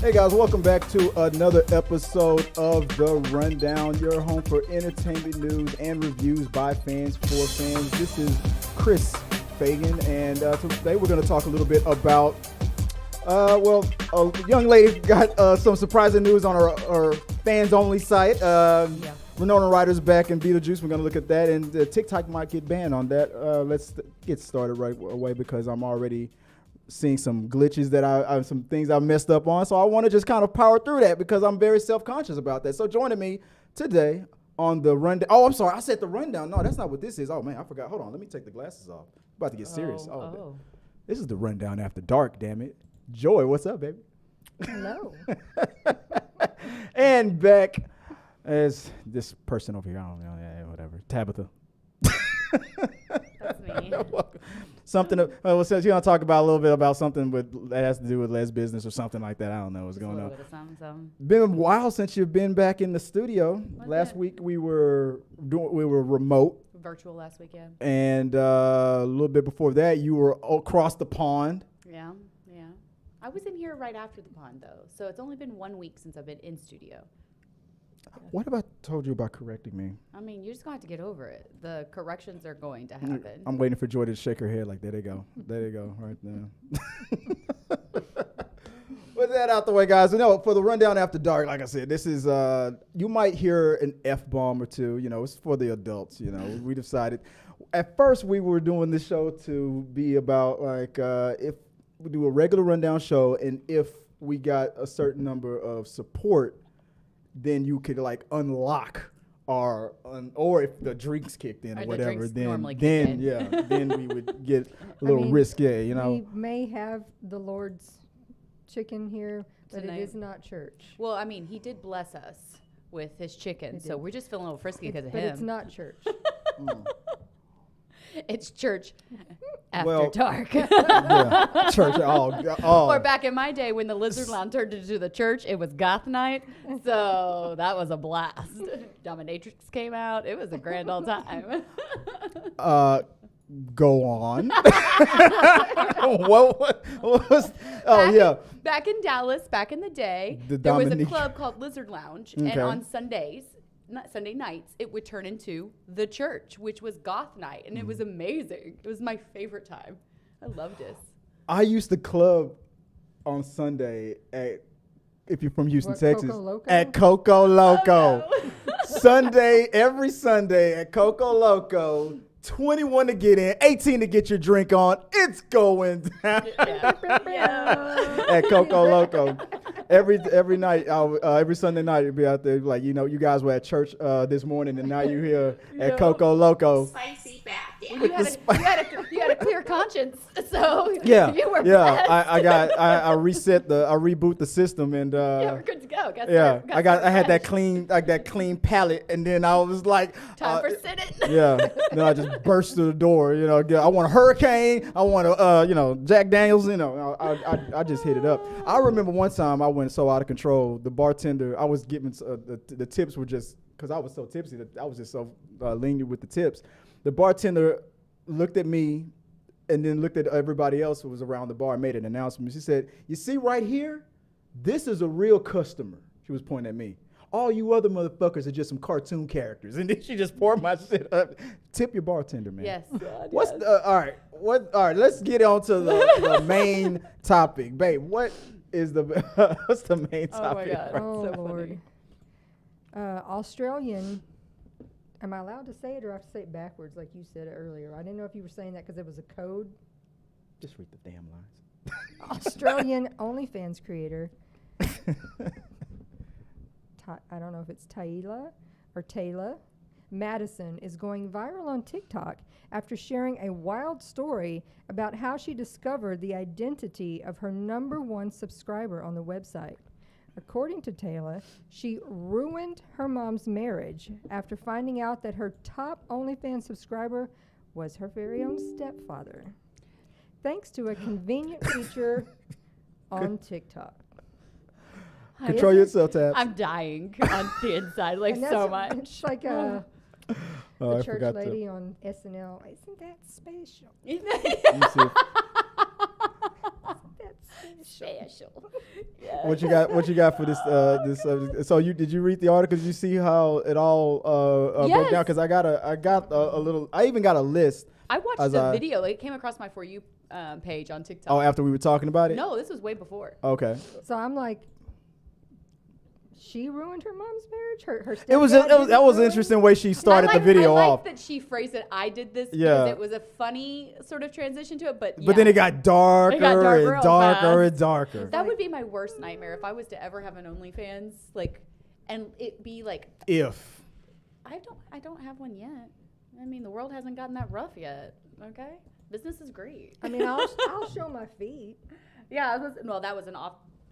Hey guys, welcome back to another episode of The Rundown, your home for entertainment news and reviews by fans for fans. This is Chris Fagan, and today we're going to talk a little bit about, a young lady got some surprising news on our fans-only site. Winona Ryder's back in Beetlejuice. We're going to look at that, and TikTok might get banned on that. Let's get started right away because I'm already seeing some glitches that some things I messed up on. So I want to just kind of power through that because I'm very self-conscious about that. So joining me today on the rundown. Oh, I'm sorry. I said the rundown. No, that's not what this is. Oh man, I forgot. Hold on. Let me take the glasses off. About to get serious. This is the rundown after dark, damn it. Joy, what's up, baby? Hello. And back as this person over here. I don't know. Yeah, whatever. Tabatha. That's me. Something. Well, since you're gonna talk about a little bit about something that has to do with LEZBUSINESS or something like that. I don't know what's going on. Been a while since you've been back in the studio. Last week we were remote. Virtual last weekend. And a little bit before that, you were across the pond. Yeah. I was in here right after the pond though, so it's only been 1 week since I've been in studio. What have I told you about correcting me? I mean, you're just going to have to get over it. The corrections are going to happen. I'm waiting for Joy to shake her head like, there they go. There they go, right there. With that out the way, guys. No, for the rundown after dark, like I said, this is, you might hear an F-bomb or two. You know, it's for the adults, you know. We decided, at first we were doing this show to be about, like, if we do a regular rundown show and if we got a certain number of support, then you could like unlock our, or if the drinks kicked in or whatever, then we would get a little risque, you know. We may have the Lord's chicken here, but Tonight. It is not church. Well, I mean, he did bless us with his chicken, so we're just feeling a little frisky because of him. But it's not church. It's church after dark. Church. Or back in my day when the Lizard Lounge turned into the church, it was goth night. So that was a blast. Dominatrix came out. It was a grand old time. Go on. what was? Back in Dallas, back in the day, The there was a Dominique. club called Lizard Lounge, Okay. and on Sunday nights, it would turn into the church, which was goth night, and it was amazing. It was my favorite time. I loved it. I used to club on Sunday at, if you're from Houston, Texas, Coco Loco? at Coco Loco. Oh, no. Every Sunday at Coco Loco. 21 to get in, 18 to get your drink on. It's going down at Coco Loco. Every night, every Sunday night, it'd be out there like, you know, you guys were at church this morning, and now you're here at Coco Loco. Spicy bath. Well, you had a clear conscience, so you were blessed. I reboot the system, and we're good to go. I had that clean palate, and then I was like, time for sit-in. then I just burst through the door. You know, I want a hurricane. I want a Jack Daniels. You know, I just hit it up. I remember one time I went so out of control. The bartender, I was giving the tips were just because I was so tipsy that I was just so lenient with the tips. The bartender looked at me and then looked at everybody else who was around the bar and made an announcement. She said, "You see right here, this is a real customer." She was pointing at me. "All you other motherfuckers are just some cartoon characters." And then she just poured my shit up. Tip your bartender, man. Yes. All right, let's get on to the main topic. Babe, what's the main topic? Oh my God. Oh, So Lord. Australian. Am I allowed to say it, or I have to say it backwards like you said it earlier? I didn't know if you were saying that because it was a code. Just read the damn lines. Australian OnlyFans creator. I don't know if it's Taylor or Taylor. Maddison is going viral on TikTok after sharing a wild story about how she discovered the identity of her #1 subscriber on the website. According to Taylor, she ruined her mom's marriage after finding out that her top OnlyFans subscriber was her very own stepfather, thanks to a convenient feature on TikTok. Control yourself, Tab. I'm dying on the inside, like And so that's much. It's like the I church forgot lady on SNL. Isn't that special? Let me see. That's Special. Yeah. What you got for this? So did you read the article? Did you see how it all broke down? Because I even got a list. I watched the video. It came across my For You page on TikTok. Oh, after we were talking about it? No, this was way before. Okay. So I'm like, she ruined her mom's marriage. Her That was an interesting way she started the video I off. like that she phrased it. I did this Yeah. because it was a funny sort of transition to it, but then it got darker, darker and darker and fast. darker. That would be my worst nightmare if I was to ever have an OnlyFans, like, and it be like. If I don't have one yet. I mean, the world hasn't gotten that rough yet. Okay, business is great. I mean, I'll show my feet. Yeah, that was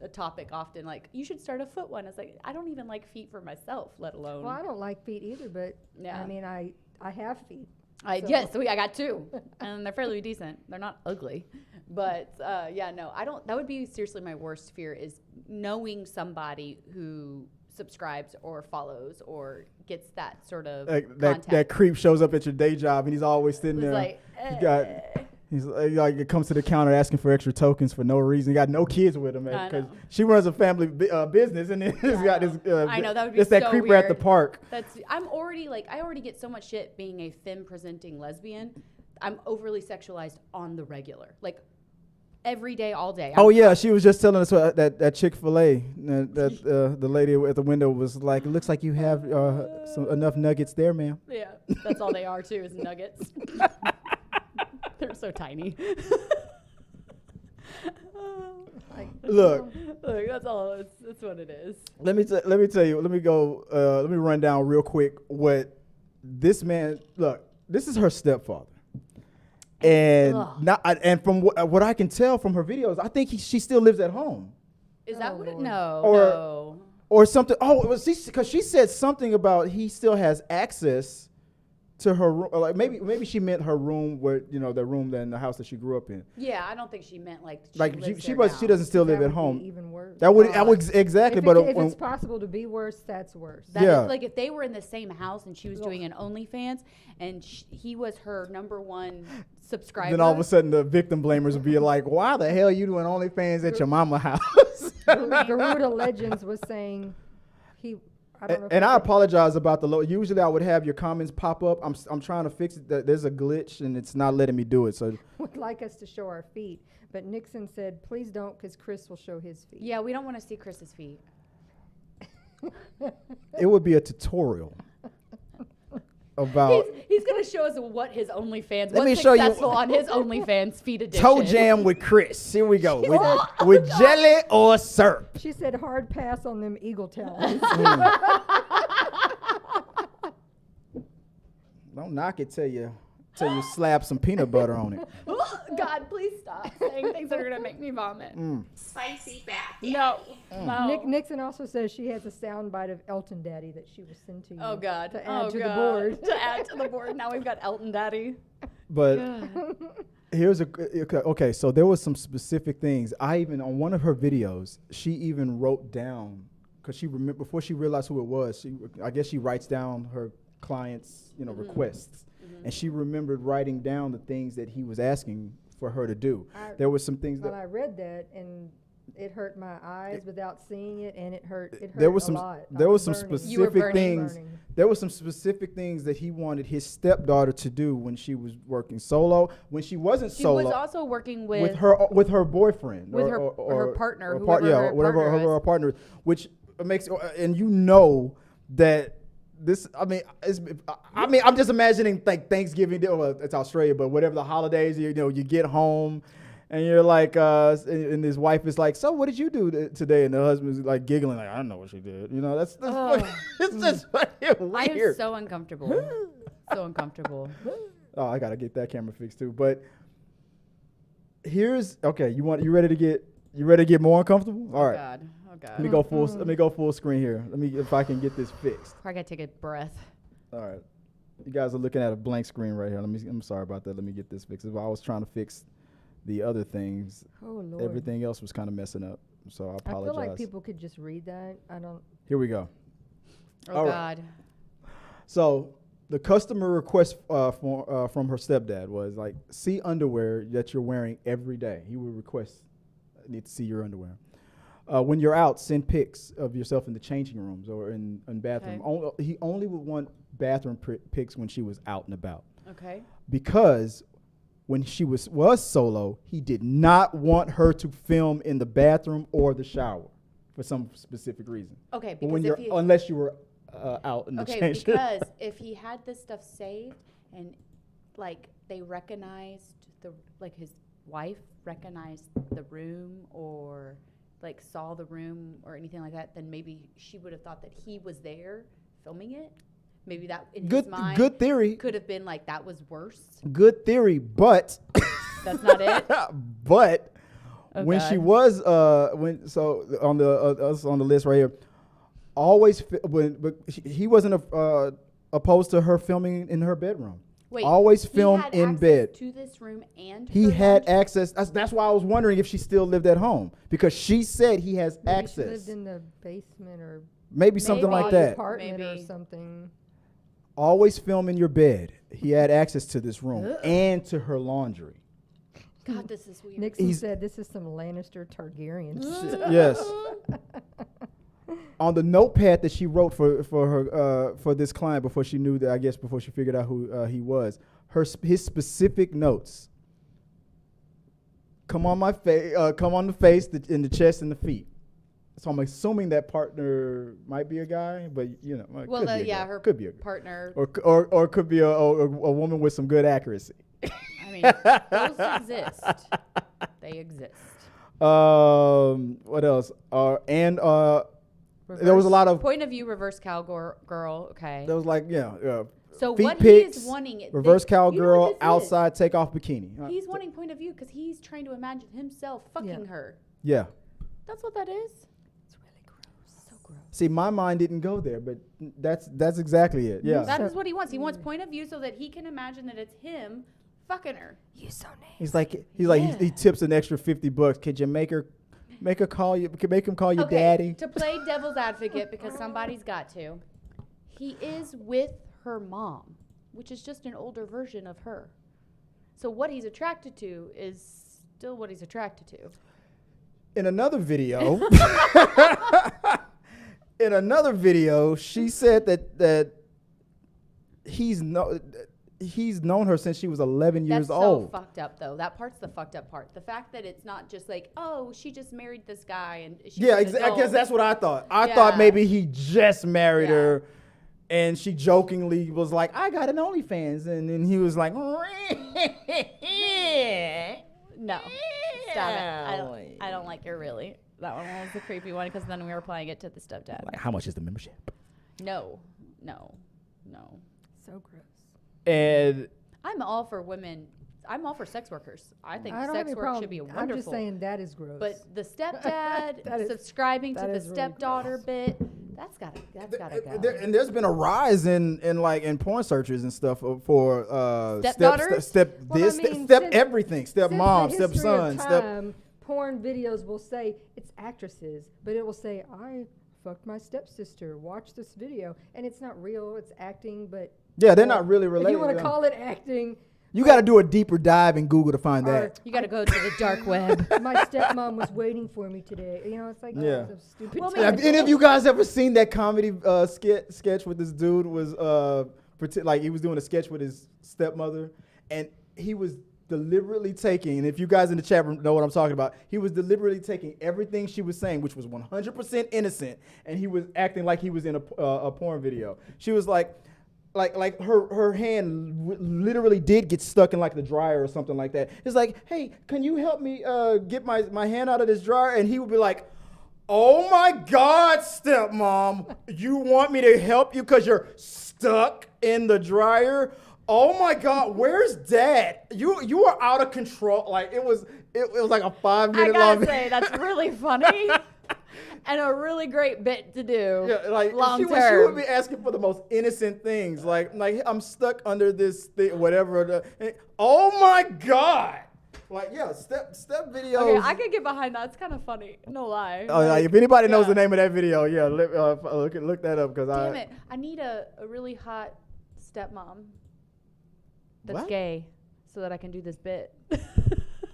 a topic often. Like, you should start a foot one. It's like, I don't even like feet for myself, let alone. Well, I don't like feet either, but Yeah. I mean, I have feet. I got two, and they're fairly decent. They're not ugly, but I don't. That would be seriously my worst fear, is knowing somebody who subscribes or follows or gets that sort of contact. that creep shows up at your day job and he's always sitting there. Like, He's like, it comes to the counter asking for extra tokens for no reason. He got no kids with him because know. she runs a family business, and then he's got this. I know, that would be it's that so creeper weird. at the park. I already get so much shit being a femme presenting lesbian. I'm overly sexualized on the regular, like every day, all day. Oh yeah, she was just telling us that Chick-fil-A, that the lady at the window was like, "It looks like you have enough nuggets there, ma'am." Yeah, that's all they are too, is nuggets. They're so tiny. Look, that's all. That's what it is. let me tell you. Let me run down real quick what this man. Look, this is her stepfather, and from what I can tell from her videos, I think she still lives at home. Is that what it? Lord. No. Or something. Oh, it was because she said something about he still has access to her room. Like maybe she meant her room, where the room in the house that she grew up in. Yeah, I don't think she meant like she doesn't still live That at would home. be even worse. That would exactly. If it's possible to be worse, that's worse. That Yeah. is, like, if they were in the same house and she was doing an OnlyFans and he was her #1 subscriber. Then all of a sudden the victim blamers would be like, "Why the hell you doing OnlyFans at your mama house?" Garuda Legends was saying I don't know if And I apologize about the low. Usually I would have your comments pop up. I'm trying to fix it. There's a glitch and it's not letting me do it. So would like us to show our feet, but Nixon said, "Please don't, because Chris will show his feet." Yeah, we don't want to see Chris's feet. it would be a tutorial about He's going to show us what his OnlyFans, Let me what's show you- successful on his OnlyFans feet edition. toe jam with Chris. Here we go. With jelly or syrup. She said, "Hard pass on them eagle talons." Don't knock it till you slap some peanut butter on it. God, please stop saying things that are going to make me vomit. Spicy bath. No. No. Nixon also says she has a soundbite of Elton Daddy that she will send to you. Oh, God. To add Oh, to God. the board. To add to the board. Now we've got Elton Daddy. But God. here's okay. So there was some specific things. On one of her videos, she even wrote down, because before she realized who it was. I guess she writes down her clients' requests, and she remembered writing down the things that he was asking for her to do. There were some things When that I read that, and it hurt my eyes without seeing it, and it hurt. It hurt there was a some lot. there I was some burning. You were specific burning. things. There were some specific things that he wanted his stepdaughter to do when she was working solo. When she wasn't She solo, was also working with her boyfriend, with her partner, or whoever her partner her is. partner, which makes that this. I'm just imagining like Thanksgiving. Well, it's Australia, but whatever the holidays, you get home. And you're like, and his wife is like, "So what did you do today?" And the husband's like giggling, like, "I don't know what she did." That's it's just fucking I am weird. so uncomfortable. So uncomfortable. Oh, I gotta get that camera fixed too. But here's okay. You ready to get more uncomfortable? All right. God. Oh, God. Let me go full. Let me go full screen here. If I can get this fixed. I gotta take a breath. All right. You guys are looking at a blank screen right here. I'm sorry about that. Let me get this fixed. If I was trying to fix the other things, Oh Lord. everything else was kind of messing up. So I apologize. I feel like people could just read that. I don't. Here we go. Oh, All right. God. So the customer request from her stepdad was like, see underwear that you're wearing every day. He would request need to see your underwear. When you're out, send pics of yourself in the changing rooms or in bathroom. He only would want bathroom pics when she was out and about. Okay. Because when she was solo, he did not want her to film in the bathroom or the shower for some specific reason. Okay, but when because unless you were out in the change. Because if he had this stuff saved and like they recognized his wife recognized the room or like saw the room or anything like that, then maybe she would have thought that he was there filming it. Maybe that in his mind good theory could have been like that was worse. Good theory, but that's not it. But when God. she was on the list right here, always he wasn't opposed to her filming in her bedroom. Wait, always film in bed. To this room and he had access. That's why I was wondering if she still lived at home because she said he has maybe access. She lived in the basement or maybe something like that. Apartment or something. Always film in your bed. He had access to this room and to her laundry. God, this is weird. Nixon said this is some Lannister Targaryen shit. Yes. On the notepad that she wrote for her for this client before she knew that, I guess before she figured out who he was, his specific notes. Come on my face, come on the face, in the chest, and the feet. So I'm assuming that partner might be a guy, but well, could be her could be a partner, or could be a woman with some good accuracy. I mean, those exist. They exist. What else? There was a lot of point of view reverse cowgirl. Okay. There was so feet what pics, he is wanting reverse cowgirl, outside takeoff bikini. He's wanting point of view because he's trying to imagine himself fucking her. Yeah. That's what that is. It's really gross. So gross. See, my mind didn't go there, but that's exactly it. Yeah. That is what he wants. He wants point of view so that he can imagine that it's him fucking her. You so nice. He's like he tips an extra $50. Could you make her call you? Could make him call you daddy? To play devil's advocate because somebody's got to. He is with her mom, which is just an older version of her. So what he's attracted to is still what he's attracted to. In another video, she said that he's known her since she was 11 years old. That's so fucked up, though. That part's the fucked up part. The fact that it's not just like, oh, she just married this guy and she's I guess that's what I thought. I thought maybe he just married her, and she jokingly was like, "I got an OnlyFans," and then he was like, "No, stop it. I don't like her really." That one was the creepy one because then we were applying it to the stepdad. Like, how much is the membership? No. So gross. And I'm all for women. I'm all for sex workers. I think sex work should be wonderful. I'm just saying that is gross. But the stepdad subscribing to the stepdaughter bit, that's gotta go. And there's been a rise in porn searches and stuff for stepdaughters, step everything, stepmom, stepson, porn videos will say it's actresses, but it will say I fucked my stepsister. Watch this video, and it's not real. It's acting, but yeah, they're not really related. If you want to call it acting, you got to do a deeper dive in Google to find that. You got to go to the dark web. My stepmom was waiting for me today. It's like so stupid. Well, have any of you guys ever seen that comedy sketch with this dude was he was doing a sketch with his stepmother, and he was deliberately taking, and if you guys in the chat room know what I'm talking about, he was deliberately taking everything she was saying, which was 100% innocent, and he was acting like he was in a porn video. She was like her hand literally did get stuck in like the dryer or something like that. It's like, hey, can you help me get my hand out of this dryer? And he would be like, oh my God, stepmom, you want me to help you because you're stuck in the dryer? Oh my God, where's Dad? You are out of control. Like it was like a 5-minute long. I gotta say that's really funny and a really great bit to do. Yeah, like long she would be asking for the most innocent things, like I'm stuck under this thing, whatever. Oh my God. Like step videos. Okay, I could get behind that. It's kind of funny. No lie. Oh, if anybody knows the name of that video, look that up because Damn it, I need a really hot stepmom. That's gay, so that I can do this bit.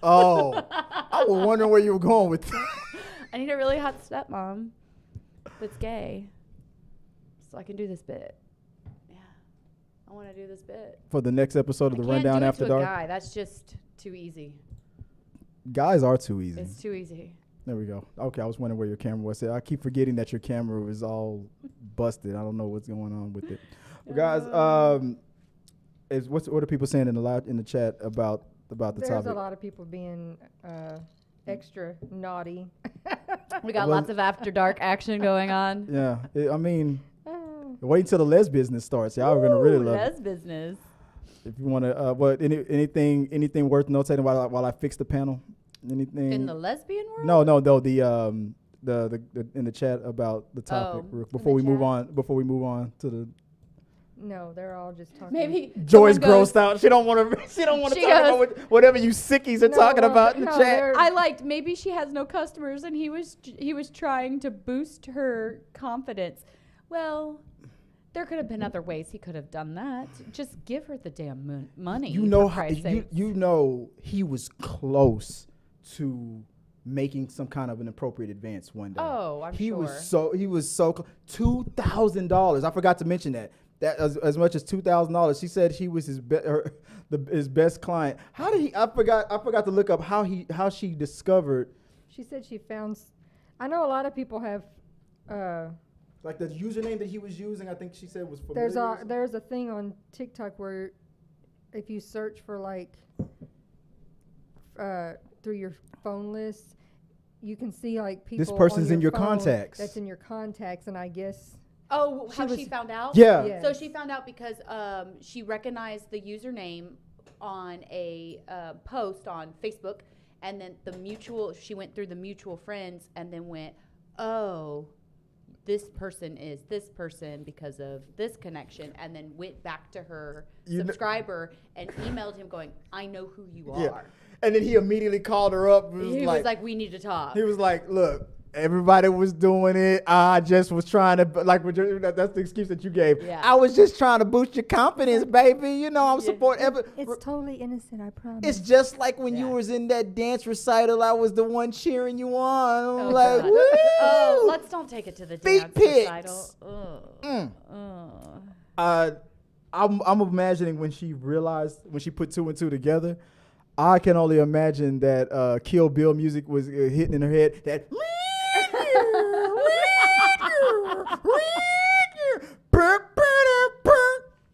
Oh, I was wondering where you were going with that. I need a really hot stepmom that's gay, so I can do this bit. Yeah, I want to do this bit. For the next episode of the Rundown After Dark. A guy. That's just too easy. Guys are too easy. It's too easy. There we go. Okay, I was wondering where your camera was. I keep forgetting that your camera was all busted. I don't know what's going on with it. Well, guys, what are people saying in the chat about the topic? There's a lot of people being extra naughty. We got lots of after dark action going on. Yeah, wait until the LEZBUSINESS starts. Y'all are gonna really love it. LEZBUSINESS. If you want to, anything worth notating while I fix the panel? Anything in the lesbian world? No. The in the chat about the topic before we move on to the. No, they're all just talking. Maybe Joy's grossed out. She don't want to. She don't want to talk about whatever you sickies are talking about in the chat. I liked. Maybe she has no customers, and he was trying to boost her confidence. Well, there could have been other ways he could have done that. Just give her the damn money. You know he was close to making some kind of an appropriate advance one day. Oh, I'm sure. He was so $2,000. I forgot to mention that. That as much as $2,000. She said he was his best client. How did he? I forgot to look up how she discovered. She said she found. I know a lot of people have. Like the username that he was using, I think she said was familiar. There's a thing on TikTok where, if you search for through your phone list, you can see people. This person's in your contacts. That's in your contacts, and I guess. Oh, she found out? Yeah. Yes. So she found out because she recognized the username on a post on Facebook, and then she went through the mutual friends and then went, oh, this person is this person because of this connection, and then went back to her subscriber and emailed him going, I know who you are. And then he immediately called her up. He was like, we need to talk. He was like, look, everybody was doing it. I just was trying to, that's the excuse that you gave. Yeah. I was just trying to boost your confidence, baby. I'm supporting. It's totally innocent, I promise. It's just like when you was in that dance recital, I was the one cheering you on. Let's don't take it to the dance recital. I'm imagining when she put two and two together. I can only imagine that Kill Bill music was hitting in her head. That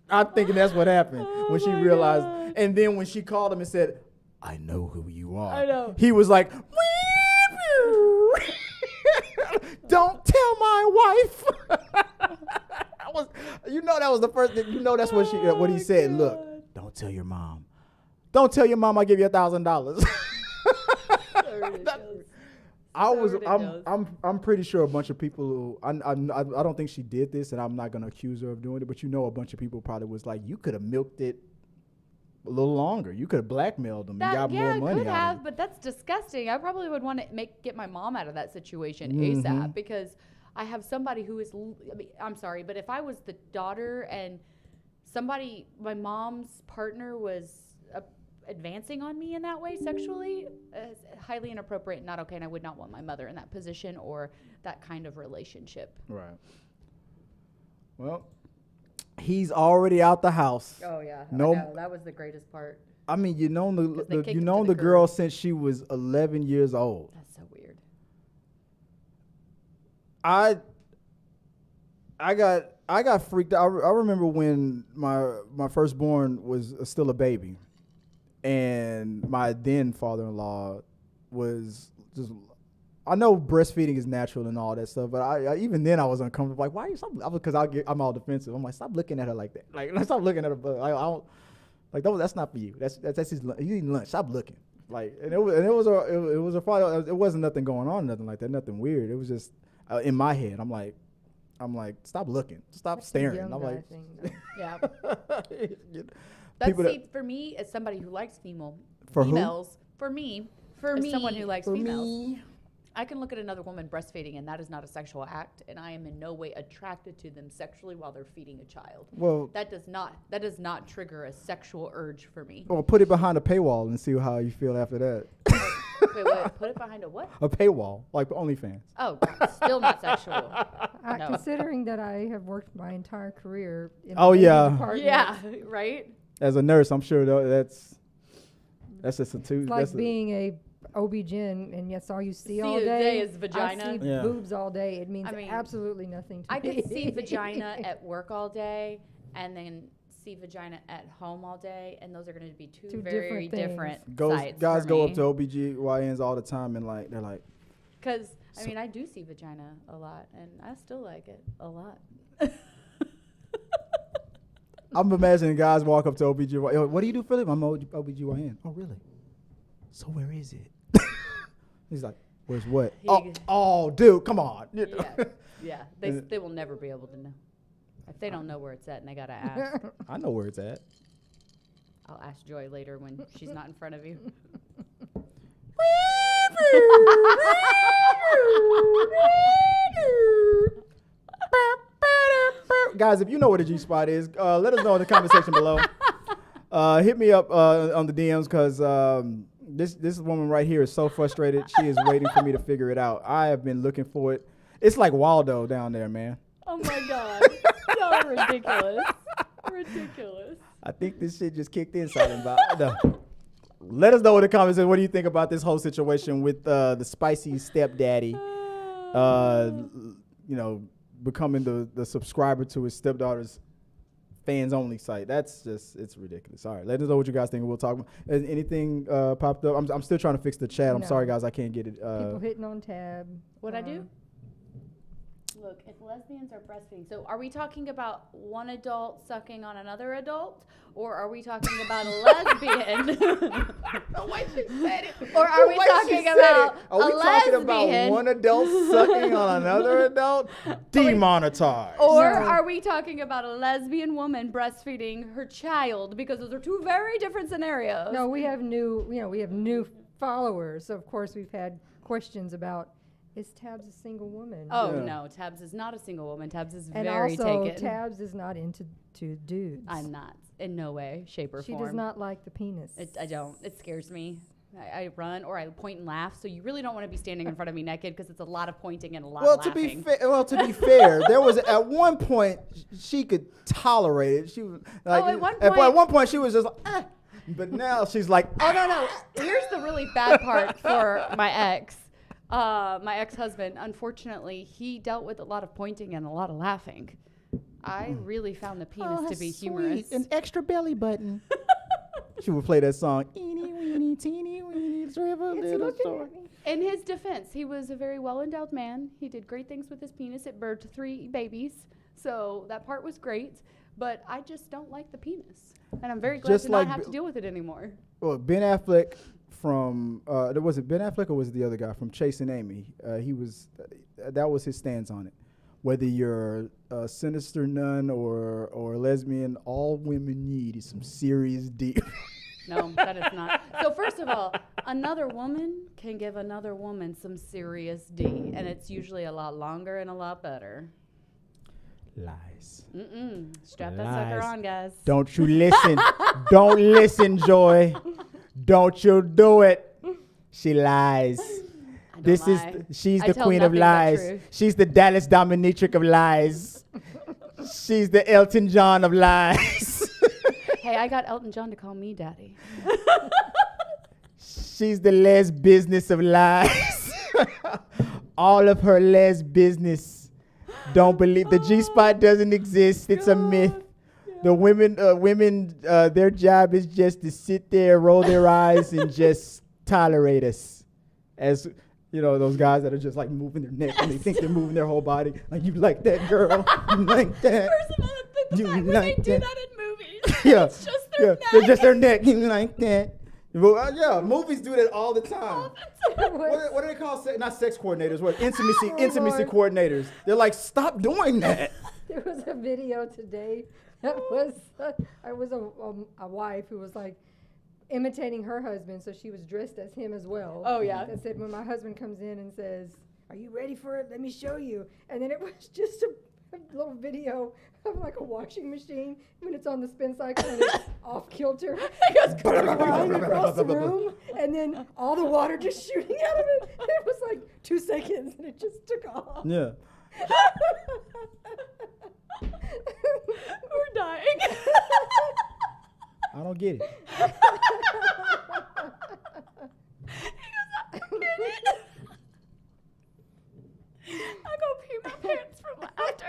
I'm thinking that's what happened when she realized. God. And then when she called him and said, I know who you are. I know. He was like, don't tell my wife. That was the first thing. That's what he said. God. Look, don't tell your mom. Don't tell your mom I give you $1,000. I'm pretty sure a bunch of people who I don't think she did this, and I'm not gonna accuse her of doing it, but a bunch of people probably was like, you could have milked it a little longer. You could have blackmailed them and got more money could out have, of it. but that's disgusting. I probably would want to get my mom out of that situation ASAP, because I have somebody who is. I'm sorry, but if I was the daughter and my mom's partner was advancing on me in that way sexually, highly inappropriate and not okay, and I would not want my mother in that position or that kind of relationship. Right. Well, he's already out the house. Oh yeah, no, I know. That was the greatest part. I mean, the girl since she was 11 years old. That's so weird. I got freaked out. I remember when my firstborn was still a baby. And my then father-in-law was just, I know breastfeeding is natural and all that stuff, but I even then I was uncomfortable. Like, why are you stop? Because I'm all defensive. I'm like, stop looking at her like that. Like, stop looking at her. I don't like that's not for you. That's his. He's eating lunch. Stop looking. Like, and it was a father. It wasn't nothing going on, nothing like that, nothing weird. It was just in my head. I'm like, stop looking. Stop staring. I'm like, yeah. That's for me, as somebody who likes females. For who? For me, as someone who likes females. I can look at another woman breastfeeding, and that is not a sexual act, and I am in no way attracted to them sexually while they're feeding a child. Well, That does not trigger a sexual urge for me. well, put it behind a paywall and see how you feel after that. Wait, put it behind a what? A paywall, like OnlyFans. Oh, still not sexual. No. Considering that I have worked my entire career in Oh, the baby yeah. department, Yeah, right? As a nurse, I'm sure that's just a two. it's like that's being a OB-GYN, and that's all you see all all day. is vagina. I see Yeah. boobs all day. It means I mean, absolutely nothing to I me. could see vagina at work all day and then see vagina at home all day, and those are going to be two very different sites guys for go me. up to OBGYNs all the time and they're like, Because, I So- mean, I do see vagina a lot, and I still like it a lot. I'm imagining guys walk up to OBGYN. Yo, what do you do for them? I'm OBGYN. Oh, really? So where is it? He's like, where's what? Dude, come on. Yeah, they will never be able to know. If they don't know where it's at and they got to ask, I know where it's at. I'll ask Joy later when she's not in front of you. Guys, if you know what a G spot is, let us know in the comment section below. Hit me up on the DMs because this woman right here is so frustrated. She is waiting for me to figure it out. I have been looking for it. It's like Waldo down there, man. Oh my God. So ridiculous. Ridiculous. I think this shit just kicked in something about. Let us know in the comments. What do you think about this whole situation with the spicy stepdaddy? Becoming the subscriber to his stepdaughter's fans only site. That's just, it's ridiculous. All right, let us know what you guys think. We'll talk. Has anything popped up? I'm still trying to fix the chat. I'm No. sorry, guys. I can't get it. People hitting on tab. What'd I do? Look, if lesbians are breastfeeding, so are we talking about one adult sucking on another adult, or are we talking about a lesbian? The way she said it. Or are we talking about Are we a talking lesbian? about one adult sucking on another adult? Demonetized. Or No. are we talking about a lesbian woman breastfeeding her child? Because those are two very different scenarios. No, we have new followers. So of course we've had questions about, is Tabs a single woman? Oh, Yeah. no. Tabs is not a single woman. Tabs is and very also taken. Tabs is not into dudes. I'm not. In no way, shape, or She form. does not like the penis. I don't. It scares me. I run or I point and laugh. So you really don't want to be standing in front of me naked because it's a lot of pointing and a lot of To laughing. be fair, there was at one point she could tolerate it. She was like, at one at point- one point she was just like, but now she's like, Oh, no. Here's the really bad part for my ex. My ex-husband, unfortunately, he dealt with a lot of pointing and a lot of laughing. I really found the penis to be humorous. An extra belly button. She would play that song. Eeny, weeny, teeny, weeny, river, It's little looking shore. at me. In his defense, he was a very well-endowed man. He did great things with his penis. It birthed 3 babies. So that part was great. But I just don't like the penis. And I'm very glad Just to like not have Bi- to deal with it anymore. Well, Ben Affleck from was it Ben Affleck or was it the other guy from Chasing Amy? He was that was his stance on it. Whether you're a sinister nun or a lesbian, all women need is some serious deep. No, that is not. So first of all, another woman can give another woman some serious D. And it's usually a lot longer and a lot better. Lies. Strap that sucker Lies. on, guys. Don't you listen. Don't listen, Joy. Don't you do it. She lies. I don't This lie. she's I the tell queen of nothing but lies. truth. She's the Dallas dominatrix of lies. She's the Elton John of lies. Hey, I got Elton John to call me daddy. She's the Les business of lies. All of her Les business. Don't believe the G spot doesn't exist. It's a myth. The women, their job is just to sit there, roll their eyes, and just tolerate us. As you know, those guys that are just like moving their neck and they think they're moving their whole body. Like, you like that, girl? You like that? First of all, the You fact when like they do that? that in movies, Yeah, it's just their neck. They're just their neck. You like that? Well, yeah, movies do that all the time. What do they call? Not sex coordinators. What intimacy Lord. coordinators? They're like, stop doing that. There was a video today that was I was a wife who was like, imitating her husband, so she was dressed as him as well. Oh, yeah. That said, when my husband comes in and says, "Are you ready for it? Let me show you." And then it was just a little video of like a washing machine when it's on the spin cycle and it's off kilter. It goes flying across the room, and then all the water just shooting out of it. It was like 2 seconds, and it just took off. Yeah. We're dying. I don't get it. I go pee my pants from laughter.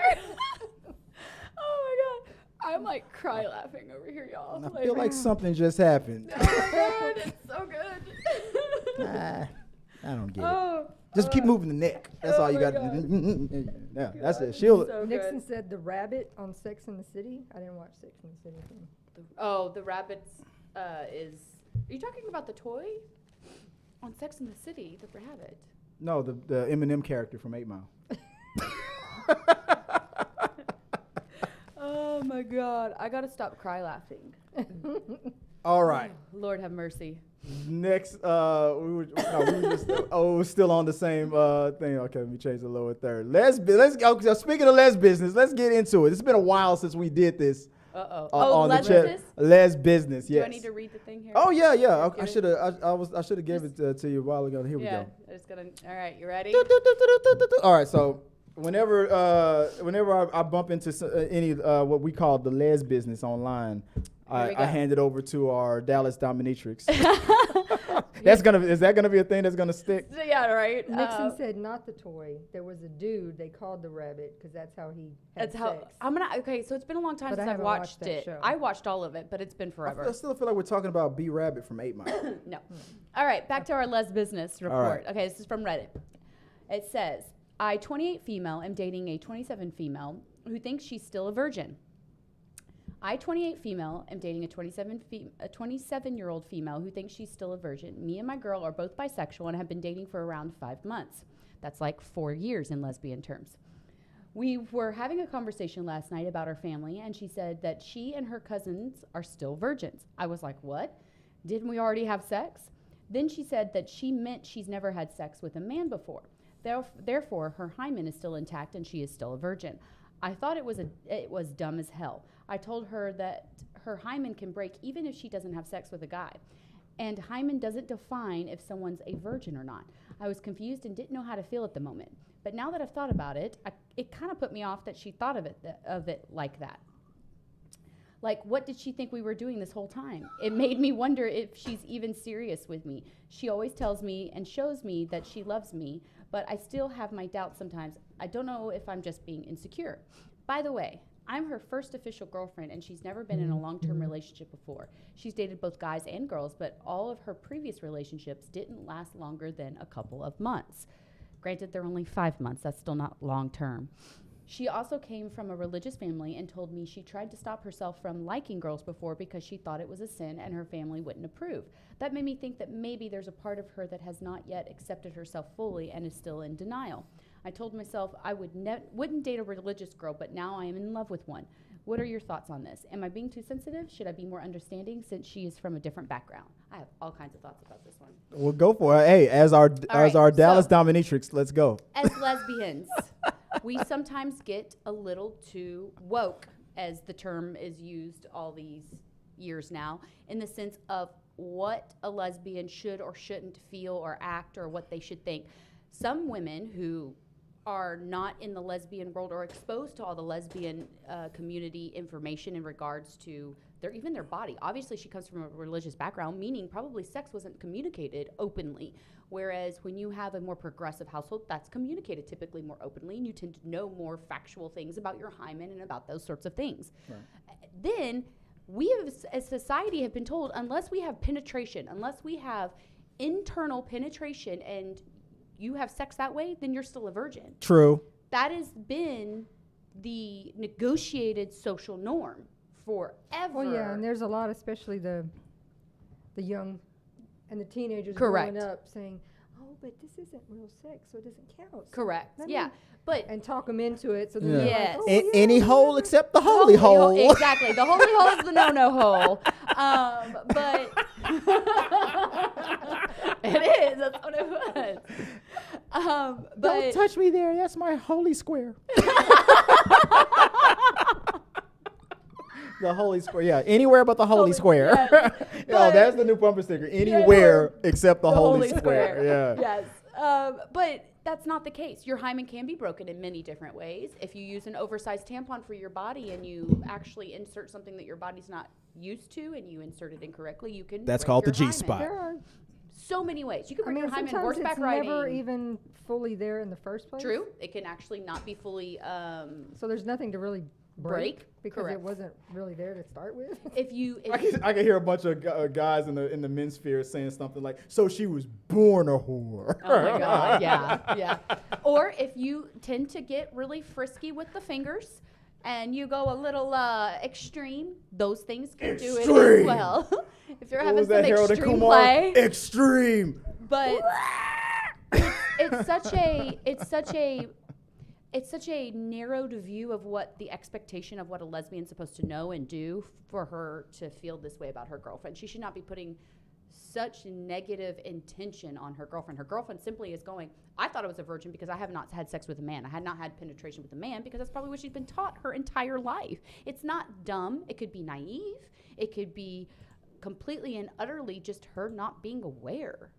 Oh my god. I'm like cry laughing over here, y'all. I feel like something just happened. Oh my god, it's so good. I don't get it. Oh, Just keep moving the neck. That's all you my got. Yeah, that's it. so Nixon good. said the rabbit on Sex and the City. I didn't watch Sex and the City. The rabbits is. Are you talking about the toy? On Sex and the City, the rabbit. No, the Eminem character from 8 Mile. Oh my god, I gotta stop cry laughing. All right. Lord have mercy. Next, we were just, we're still on the same thing. Okay, let me change the lower third. Let's go. Speaking of Les business, let's get into it. It's been a while since we did this. Oh, on Les the chat. business? Les business, yes. Do I need to read the thing here? Oh yeah. Just I give should it- have. I should have gave it to you a while ago. Here we Yeah, go. I just gotta. All right, you ready? All right, so whenever I bump into any what we call the Les business online, I hand it over to our Dallas dominatrix. Is that gonna be a thing that's gonna stick? Yeah, right. Nixon said not the toy. There was a dude they called the rabbit because that's how he had That's how sex. I'm gonna. Okay, so it's been a long time But I since I've haven't watched watched that it. show. I watched all of it, but it's been I forever. still feel like we're talking about B Rabbit from 8 Mile. No. All right, back to our Les business report. right. Okay, this is from Reddit. It says, I, 28 female, am dating a 27 female who thinks she's still a virgin. I, 28 female, am dating a 27-year-old female who thinks she's still a virgin. Me and my girl are both bisexual and have been dating for around 5 months. That's like 4 years in lesbian terms. We were having a conversation last night about our family, and she said that she and her cousins are still virgins. I was like, what? Didn't we already have sex? Then she said that she meant she's never had sex with a man before. Therefore, her hymen is still intact and she is still a virgin. I thought it was dumb as hell. I told her that her hymen can break even if she doesn't have sex with a guy. And hymen doesn't define if someone's a virgin or not. I was confused and didn't know how to feel at the moment. But now that I've thought about it, it kind of put me off that she thought of it like that. Like, what did she think we were doing this whole time? It made me wonder if she's even serious with me. She always tells me and shows me that she loves me, but I still have my doubts sometimes. I don't know if I'm just being insecure. By the way, I'm her first official girlfriend, and she's never been in a long-term relationship before. She's dated both guys and girls, but all of her previous relationships didn't last longer than a couple of months. Granted, they're only 5 months. That's still not long-term. She also came from a religious family and told me she tried to stop herself from liking girls before because she thought it was a sin and her family wouldn't approve. That made me think that maybe there's a part of her that has not yet accepted herself fully and is still in denial. I told myself I wouldn't date a religious girl, but now I am in love with one. What are your thoughts on this? Am I being too sensitive? Should I be more understanding since she is from a different background? I have all kinds of thoughts about this one. We'll go for it. Hey, as our right, Dallas so- dominatrix, let's go. As lesbians, we sometimes get a little too woke, as the term is used all these years now, in the sense of what a lesbian should or shouldn't feel or act or what they should think. Some women who are not in the lesbian world or exposed to all the lesbian community information in regards to even their body. Obviously, she comes from a religious background, meaning probably sex wasn't communicated openly. Whereas when you have a more progressive household, that's communicated typically more openly, and you tend to know more factual things about your hymen and about those sorts of things. Right. Then we as society have been told, unless we have penetration, unless we have internal penetration and you have sex that way, then you're still a virgin. True. That has been the negotiated social norm forever. Well, yeah, and there's a lot, especially the young and the teenagers Correct. growing up saying, "Oh, but this isn't real sex, so it doesn't count." So Correct. let Yeah. me- But and talk them into it. So Yeah. then Yes. they're like, "Oh, yeah, Any hole whatever." except the holy hole. Exactly. The holy hole is the no-no hole. But it is. That's what it was. But Don't touch me there. That's my holy square. The holy square. Yeah, anywhere but the holy square. Yes. That's the new bumper sticker. Anywhere except the holy square. Yeah. Yes. But that's not the case. Your hymen can be broken in many different ways. If you use an oversized tampon for your body and you actually insert something that your body's not used to and you insert it incorrectly, you can. That's break called the your G-spot. There are, so many ways. You can break your hymen sometimes horseback it's riding. never even fully there in the first place. True. It can actually not be fully So there's nothing to really break because Correct. it wasn't really there to start with. I can hear a bunch of guys in the men's sphere saying something like, "So she was born a whore." Oh my God, yeah. Or if you tend to get really frisky with the fingers and you go a little extreme, those things can do it as well. If you're having some extreme play. Extreme. But it's such a narrowed view of what the expectation of what a lesbian's supposed to know and do for her to feel this way about her girlfriend. She should not be putting such negative intention on her girlfriend. Her girlfriend simply is going, I thought I was a virgin because I have not had sex with a man. I had not had penetration with a man because that's probably what she's been taught her entire life. It's not dumb. It could be naive. It could be completely and utterly just her not being aware.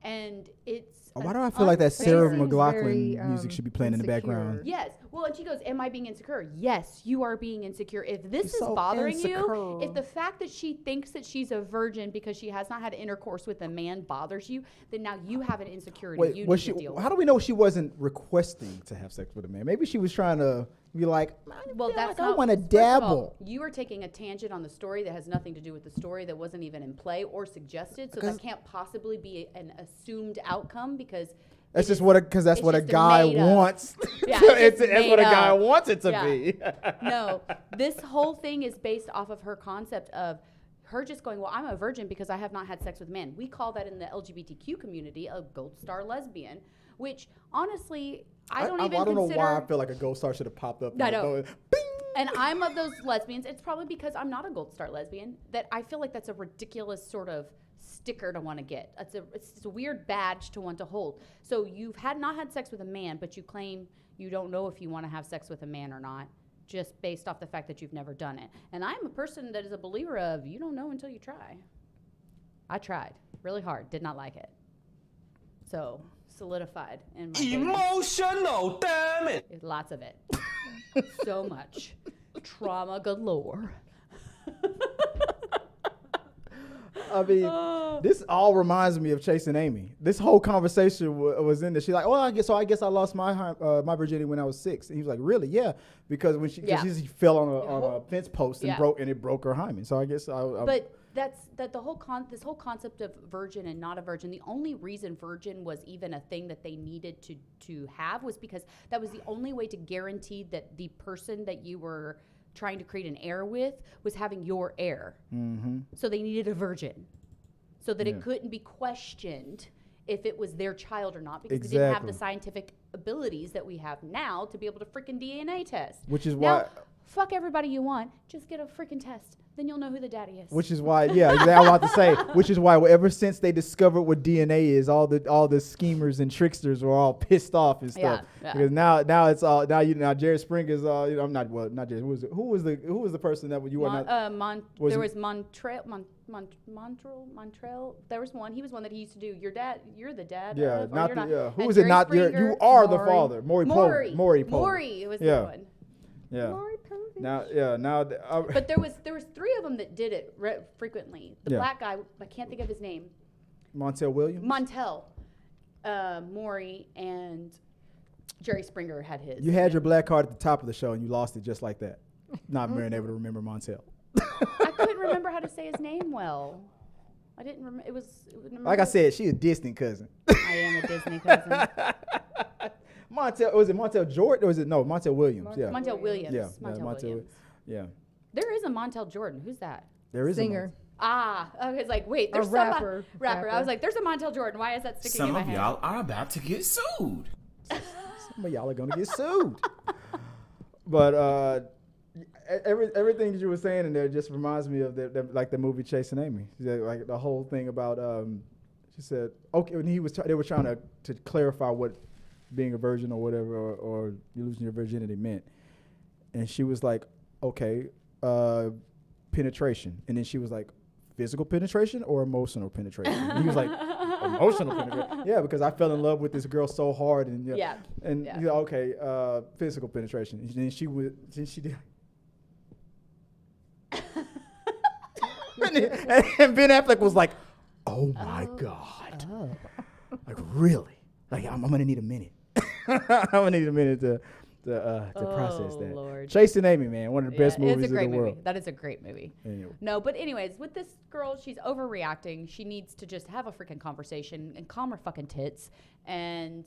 And it's Why do I feel like that Sarah Seems McLachlan very, music should be playing in the insecure. background? Yes. Well, and she goes, am I being insecure? Yes, you are being insecure. If this is so bothering you, insecure. if the fact that she thinks that she's a virgin because she has not had intercourse with a man bothers you, then now you have an insecurity you need to deal with. How do we know she wasn't requesting to have sex with a man? Maybe she was trying to be like, Well, that's I not. want to first of all, dabble. you are taking a tangent on the story that has nothing to do with the story, that wasn't even in play or suggested. So that can't possibly be an assumed outcome because That's just what that's what a just guy made up. wants. Yeah, that's it's what a made guy up. wants it to Yeah. be. No, this whole thing is based off of her concept of her just going, well, I'm a virgin because I have not had sex with men. We call that in the LGBTQ community a gold star lesbian, which honestly, I don't even know consider. why I feel like a gold star should have popped up. I know. Going, bing! And I'm of those lesbians. It's probably because I'm not a gold star lesbian that I feel like that's a ridiculous sort of sticker to want to get. It's a weird badge to want to hold. So you've not had sex with a man, but you claim you don't know if you want to have sex with a man or not, just based off the fact that you've never done it. And I'm a person that is a believer of you don't know until you try. I tried really hard, did not like it. So solidified in my Emotional, damn it. lots of it. So much trauma galore. I mean, this all reminds me of Chasing Amy. This whole conversation was in there. She's like, "Oh, I guess I lost my virginity when I was 6." And he was like, "Really? Yeah, because when she fell on a fence post and it broke her hymen." So I guess But the whole this whole concept of virgin and not a virgin. The only reason virgin was even a thing that they needed to have was because that was the only way to guarantee that the person that you were trying to create an heir with was having your heir. Mm-hmm. So they needed a virgin so that it couldn't be questioned if it was their child or not, because they didn't have the scientific abilities that we have now to be able to freaking DNA test. Which is now, why fuck everybody you want, just get a freaking test. Then you'll know who the daddy is. Which is why, yeah, exactly. I was about to say. Which is why, ever since they discovered what DNA is, all the schemers and tricksters were all pissed off and stuff. Yeah. Because now it's all now Jerry Springer's. I'm not Jerry. Who was the person that you were not? There was Montreal. There was one. He was one that he used to do. You're the dad. Yeah, of, not the. Yeah. Who and was it? Jerry Not Springer, you are the Maury. father. Maury was the one. Yeah. Maury Povich. Now. But there was 3 of them that did it frequently. The black guy, I can't think of his name. Montel Williams. Maury, and Jerry Springer had his. You had your black card at the top of the show and you lost it just like that. Not being able to remember Montel. I couldn't remember how to say his name well. I didn't remember. It was like I said, she a distant cousin. I am a Disney cousin. Was it Montel Jordan or was it Montel Williams? Montel Williams. Yeah, Montel Williams. Yeah. There is a Montel Jordan. Who's that? There is Singer. I was like, wait, there's rapper. Rapper. I was like, there's a Montel Jordan. Why is that sticking in Some my of head? y'all are about to get sued. Some of y'all are gonna get sued. But everything that you were saying in there just reminds me of like the movie Chasing Amy. She said, like the whole thing about she said okay when they were trying to clarify what being a virgin or whatever or you losing your virginity meant, and she was like, okay, penetration, and then she was like, physical penetration or emotional penetration? And he was like, emotional penetration. Yeah, because I fell in love with this girl so hard, and okay, physical penetration. And then she did. and Ben Affleck was like, oh my God. Oh. Like, really? Like, I'm going to need a minute. I'm going to need a minute to process that. Lord. Chasing Amy, man, one of the best movies it's a great in the movie. world. That is a great movie. Anyway. No, but anyways, with this girl, she's overreacting. She needs to just have a freaking conversation and calm her fucking tits and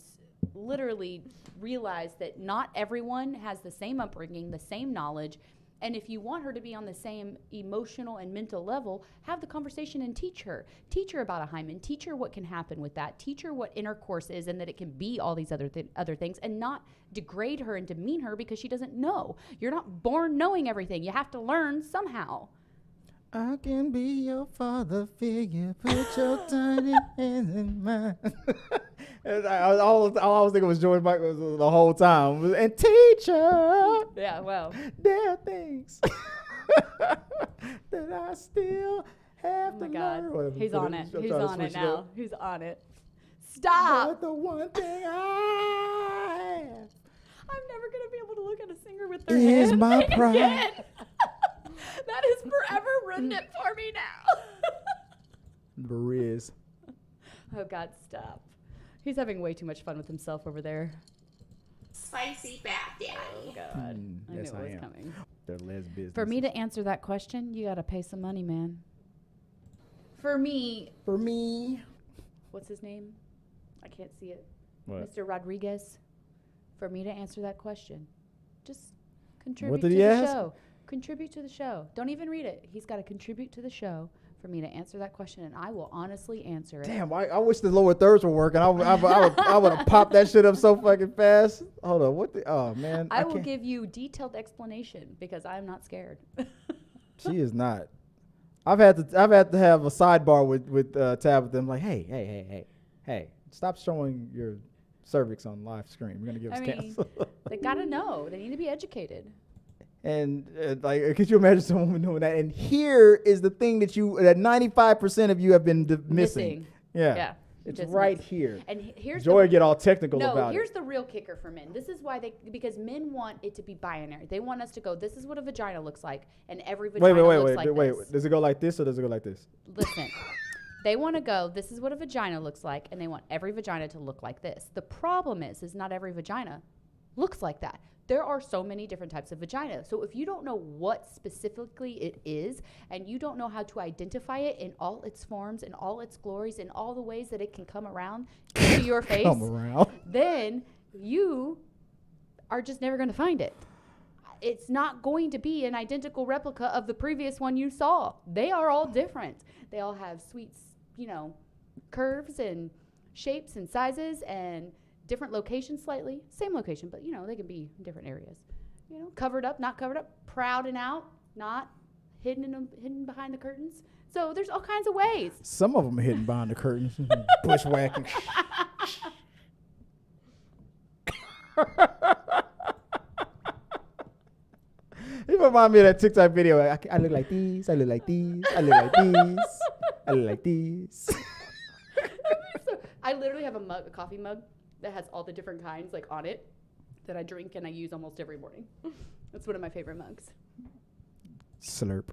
literally realize that not everyone has the same upbringing, the same knowledge. And if you want her to be on the same emotional and mental level, have the conversation and teach her. Teach her about a hymen. Teach her what can happen with that. Teach her what intercourse is and that it can be all these other things, and not degrade her and demean her because she doesn't know. You're not born knowing everything. You have to learn somehow. I can be your father figure. Put your tiny hands in mine. All I was thinking was George Michael the whole time. And teacher. Yeah, well. There are things that I still have to learn. God. He's on it. He's on it now. He's on it. Stop. But the one thing I have. I'm never going to be able to look at a singer with their Is hands my again. pride. That has forever ruined it for me now. Riz. Oh, God, stop. He's having way too much fun with himself over there. Spicy bath daddy. Oh, God. I knew it was coming. They're LEZBUSINESS. For me to answer that question, you got to pay some money, man. For me. What's his name? I can't see it. What? Mr. Rodriguez. For me to answer that question, just contribute did to he the ask? show. Contribute to the show. Don't even read it. He's got to contribute to the show for me to answer that question, and I will honestly answer it. Damn, I wish the lower thirds were working. I would have popped that shit up so fucking fast. Hold on, what the? Oh man, I will give you detailed explanation because I'm not scared. She is not. I've had to have a sidebar with Tabatha. I'm like, hey, stop showing your cervix on live screen. We're gonna give us cancer. They gotta know. They need to be educated. And like, could you imagine some woman doing that? And here is the thing that 95% of you have been missing. Yeah. It's right here. And here's Joy get all technical about it. Here's the real kicker for men. This is why because men want it to be binary. They want us to go, this is what a vagina looks like, and every vagina looks like this. Does it go like this or does it go like this? Listen. They want to go, this is what a vagina looks like, and they want every vagina to look like this. The problem is not every vagina looks like that. There are so many different types of vagina. So if you don't know what specifically it is, and you don't know how to identify it in all its forms, in all its glories, in all the ways that it can come around to your face, then you are just never going to find it. It's not going to be an identical replica of the previous one you saw. They are all different. They all have sweet, curves and shapes and sizes and different locations slightly. Same location, but, they can be in different areas. Covered up, not covered up, proud and out, not hidden behind the curtains. So there's all kinds of ways. Some of them are hidden behind the curtains. Bushwhacking. You remind me of that TikTok video. I look like these. I look like these. I look like these. I look like these. I literally have a coffee mug that has all the different kinds on it that I drink and I use almost every morning. That's one of my favorite mugs. Slurp.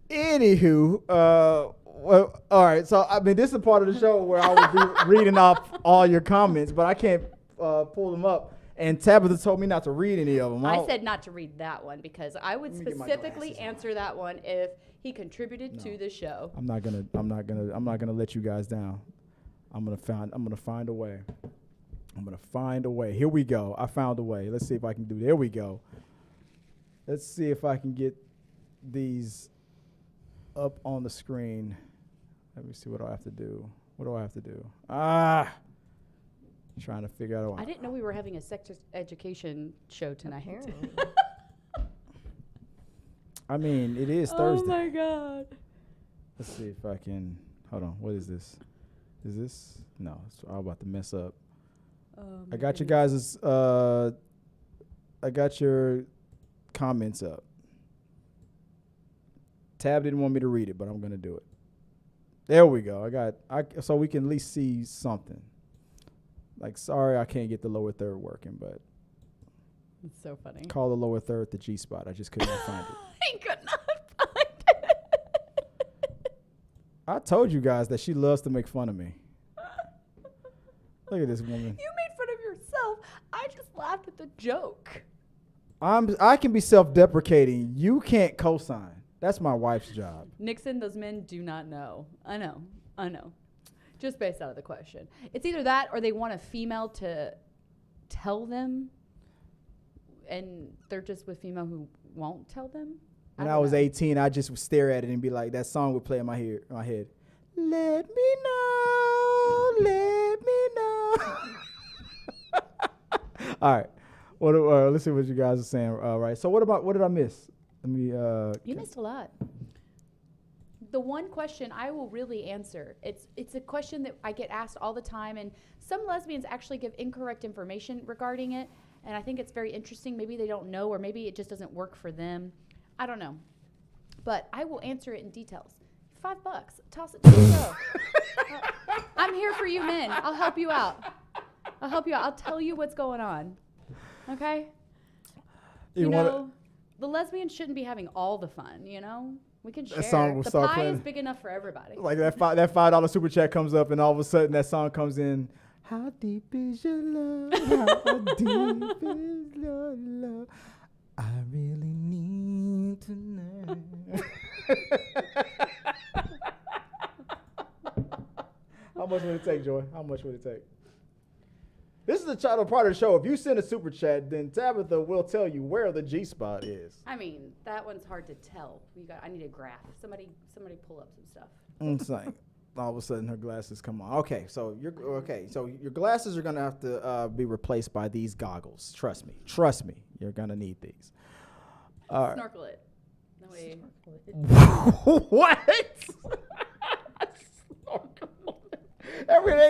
Anywho, well, all right. So this is a part of the show where I would be reading off all your comments, but I can't pull them up. And Tabatha told me not to read any of them. I said not to read that one because I would specifically answer that one if he contributed to the show. I'm not gonna let you guys down. I'm gonna find a way. I'm gonna find a way. Here we go. I found a way. Let's see if I can do. There we go. Let's see if I can get these up on the screen. Let me see what I have to do. What do I have to do? Trying to figure out. I didn't know we were having a sex education show tonight. I mean, it is Oh Thursday. my God. Let's see if I can. Hold on. What is this? Is this? No, it's all about to mess up. I got you guys'. I got your comments up. Tab didn't want me to read it, but I'm gonna do it. There we go. So we can at least see something. Like, sorry, I can't get the lower third working, but It's so funny. call the lower third the G spot. I just couldn't find it. I could not find it. I told you guys that she loves to make fun of me. Look at this woman. You made fun of yourself. I just laughed at the joke. I can be self-deprecating. You can't co-sign. That's my wife's job. Nixon, those men do not know. I know. Just based out of the question. It's either that or they want a female to tell them, and they're just with female who won't tell them. When I was 18, I just would stare at it and be like, that song would play in my head. Let me know, let me know. All right. Let's see what you guys are saying. Right. So what did I miss? Let me. You missed a lot. The one question I will really answer, it's a question that I get asked all the time, and some lesbians actually give incorrect information regarding it, and I think it's very interesting. Maybe they don't know, or maybe it just doesn't work for them. I don't know. But I will answer it in details. $5, toss it to the show. I'm here for you men. I'll help you out. I'll tell you what's going on. Okay? You know, the lesbians shouldn't be having all the fun, you know? We can share. That song will The start pie playing. is big enough for everybody. Like that $5 super chat comes up, and all of a sudden that song comes in. How deep is your love? How deep is your love? I really need to know. How much would it take, Joy? How much would it take? This is the part of the show. If you send a super chat, then Tabatha will tell you where the G spot is. I mean, that one's hard to tell. I need a graph. Somebody pull up some stuff. It's like all of a sudden her glasses come on. Okay, so your glasses are gonna have to be replaced by these goggles. Trust me, you're gonna need these. Snorkel it. No way. What?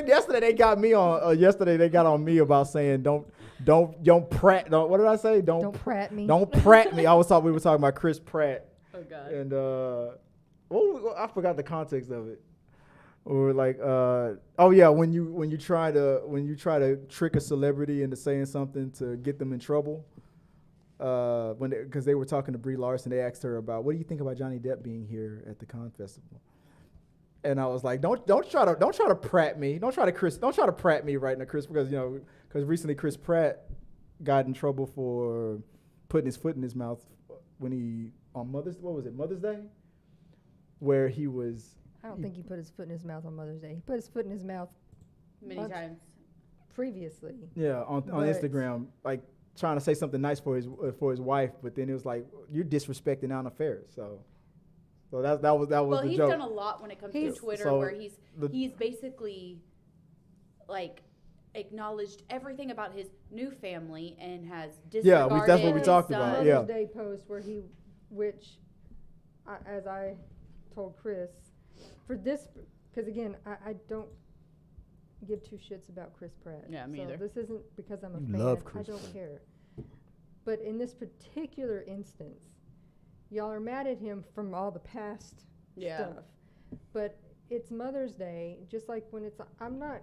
Yesterday they got me on. Yesterday they got on me about saying don't prat. What did I say? Don't prat me. Don't prat me. We were talking about Chris Pratt. Oh God. And I forgot the context of it. Or like, when you try to trick a celebrity into saying something to get them in trouble. Because they were talking to Brie Larson, they asked her about, what do you think about Johnny Depp being here at the Con Festival? And I was like, don't try to prat me. Don't try to prat me right now, Chris, because recently Chris Pratt got in trouble for putting his foot in his mouth when he on Mother's Day, where he was. I don't think he put his foot in his mouth on Mother's Day. He put his foot in his mouth Many times. previously. Yeah, on Instagram, like trying to say something nice for his wife, but then it was like, you're disrespecting Anna Faris. So that was Well, the he's joke. done a lot when it comes to Twitter, where he's basically like acknowledged everything about his new family and has disregarded. that's what we his talked son. about. Yeah. Mother's Day post which as I told Chris, for this, because again, I don't give two shits about Chris Pratt. Yeah, me so either. this isn't because I'm a You fan. love Chris I don't Pratt. care. But in this particular instance, y'all are mad at him from all the past stuff. But it's Mother's Day, just like when I'm not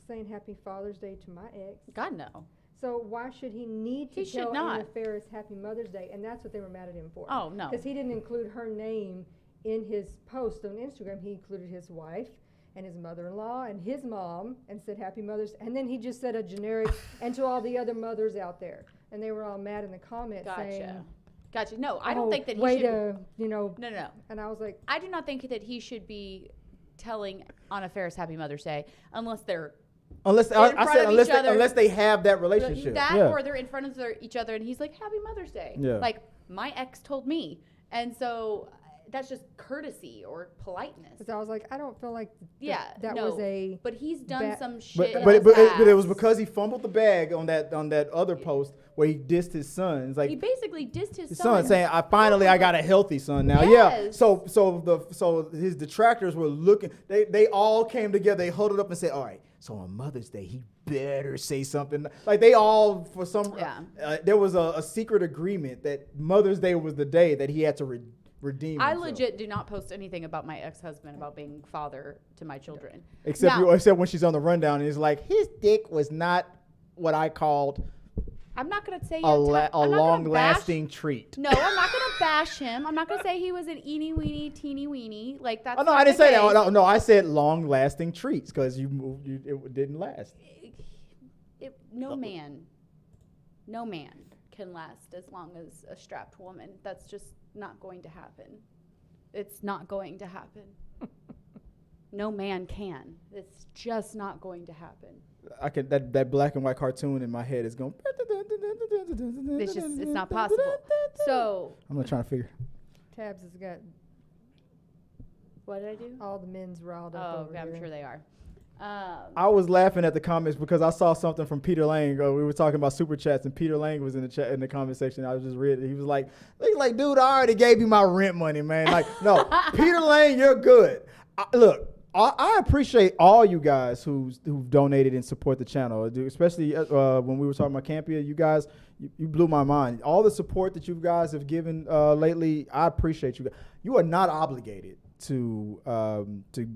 saying Happy Father's Day to my ex. God, no. So why should he need to He should tell not. Anna Faris Happy Mother's Day? And that's what they were mad at him for. Oh, no. Because he didn't include her name in his post on Instagram. He included his wife and his mother-in-law and his mom and said Happy Mother's Day. And then he just said a generic, and to all the other mothers out there. And they were all mad in the comments saying, Gotcha. No, I don't think that he way should. to, No. And I was like, I do not think that he should be telling Anna Faris Happy Mother's Day unless they're Unless they have that relationship. or they're in front of each other and he's like, Happy Mother's Day. Yeah. Like my ex told me. And so that's just courtesy or politeness. Because I was like, I don't feel like that no, was a. But he's done some But shit. in but, his but, but it was past. because he fumbled the bag on that other post where he dissed his son. It's like He basically dissed his his son. son saying, I got a healthy son now. Yeah. Yes. So his detractors were looking. They all came together. They huddled up and said, all right. So on Mother's Day, he better say something. Like they all, for some, there was a secret agreement that Mother's Day was the day that he had to redeem I himself. legit do not post anything about my ex-husband about being father to my children. Except Now- except when she's on the rundown and it's like, his dick was not what I called I'm not going to say a long-lasting treat. No, I'm not going to bash him. I'm not going to say he was an eeny weeny teeny weeny. Like that's. Oh, no, not I didn't the say that. case. No, I said long-lasting treats because it didn't last. No man can last as long as a strapped woman. That's just not going to happen. It's not going to happen. No man can. It's just not going to happen. I could that black and white cartoon in my head is going. It's not possible. So I'm not trying to figure. Tabs has got what did I do? all the men's riled up Oh, over okay, I'm here. sure they are. I was laughing at the comments because I saw something from Peter Lang. We were talking about super chats, and Peter Lang was in the chat in the comment section. I was just reading. He was like, dude, I already gave you my rent money, man. Like, no, Peter Lang, you're good. Look. I appreciate all you guys who've donated and support the channel, especially when we were talking about Campia. You guys, you blew my mind. All the support that you guys have given lately, I appreciate you guys. You are not obligated to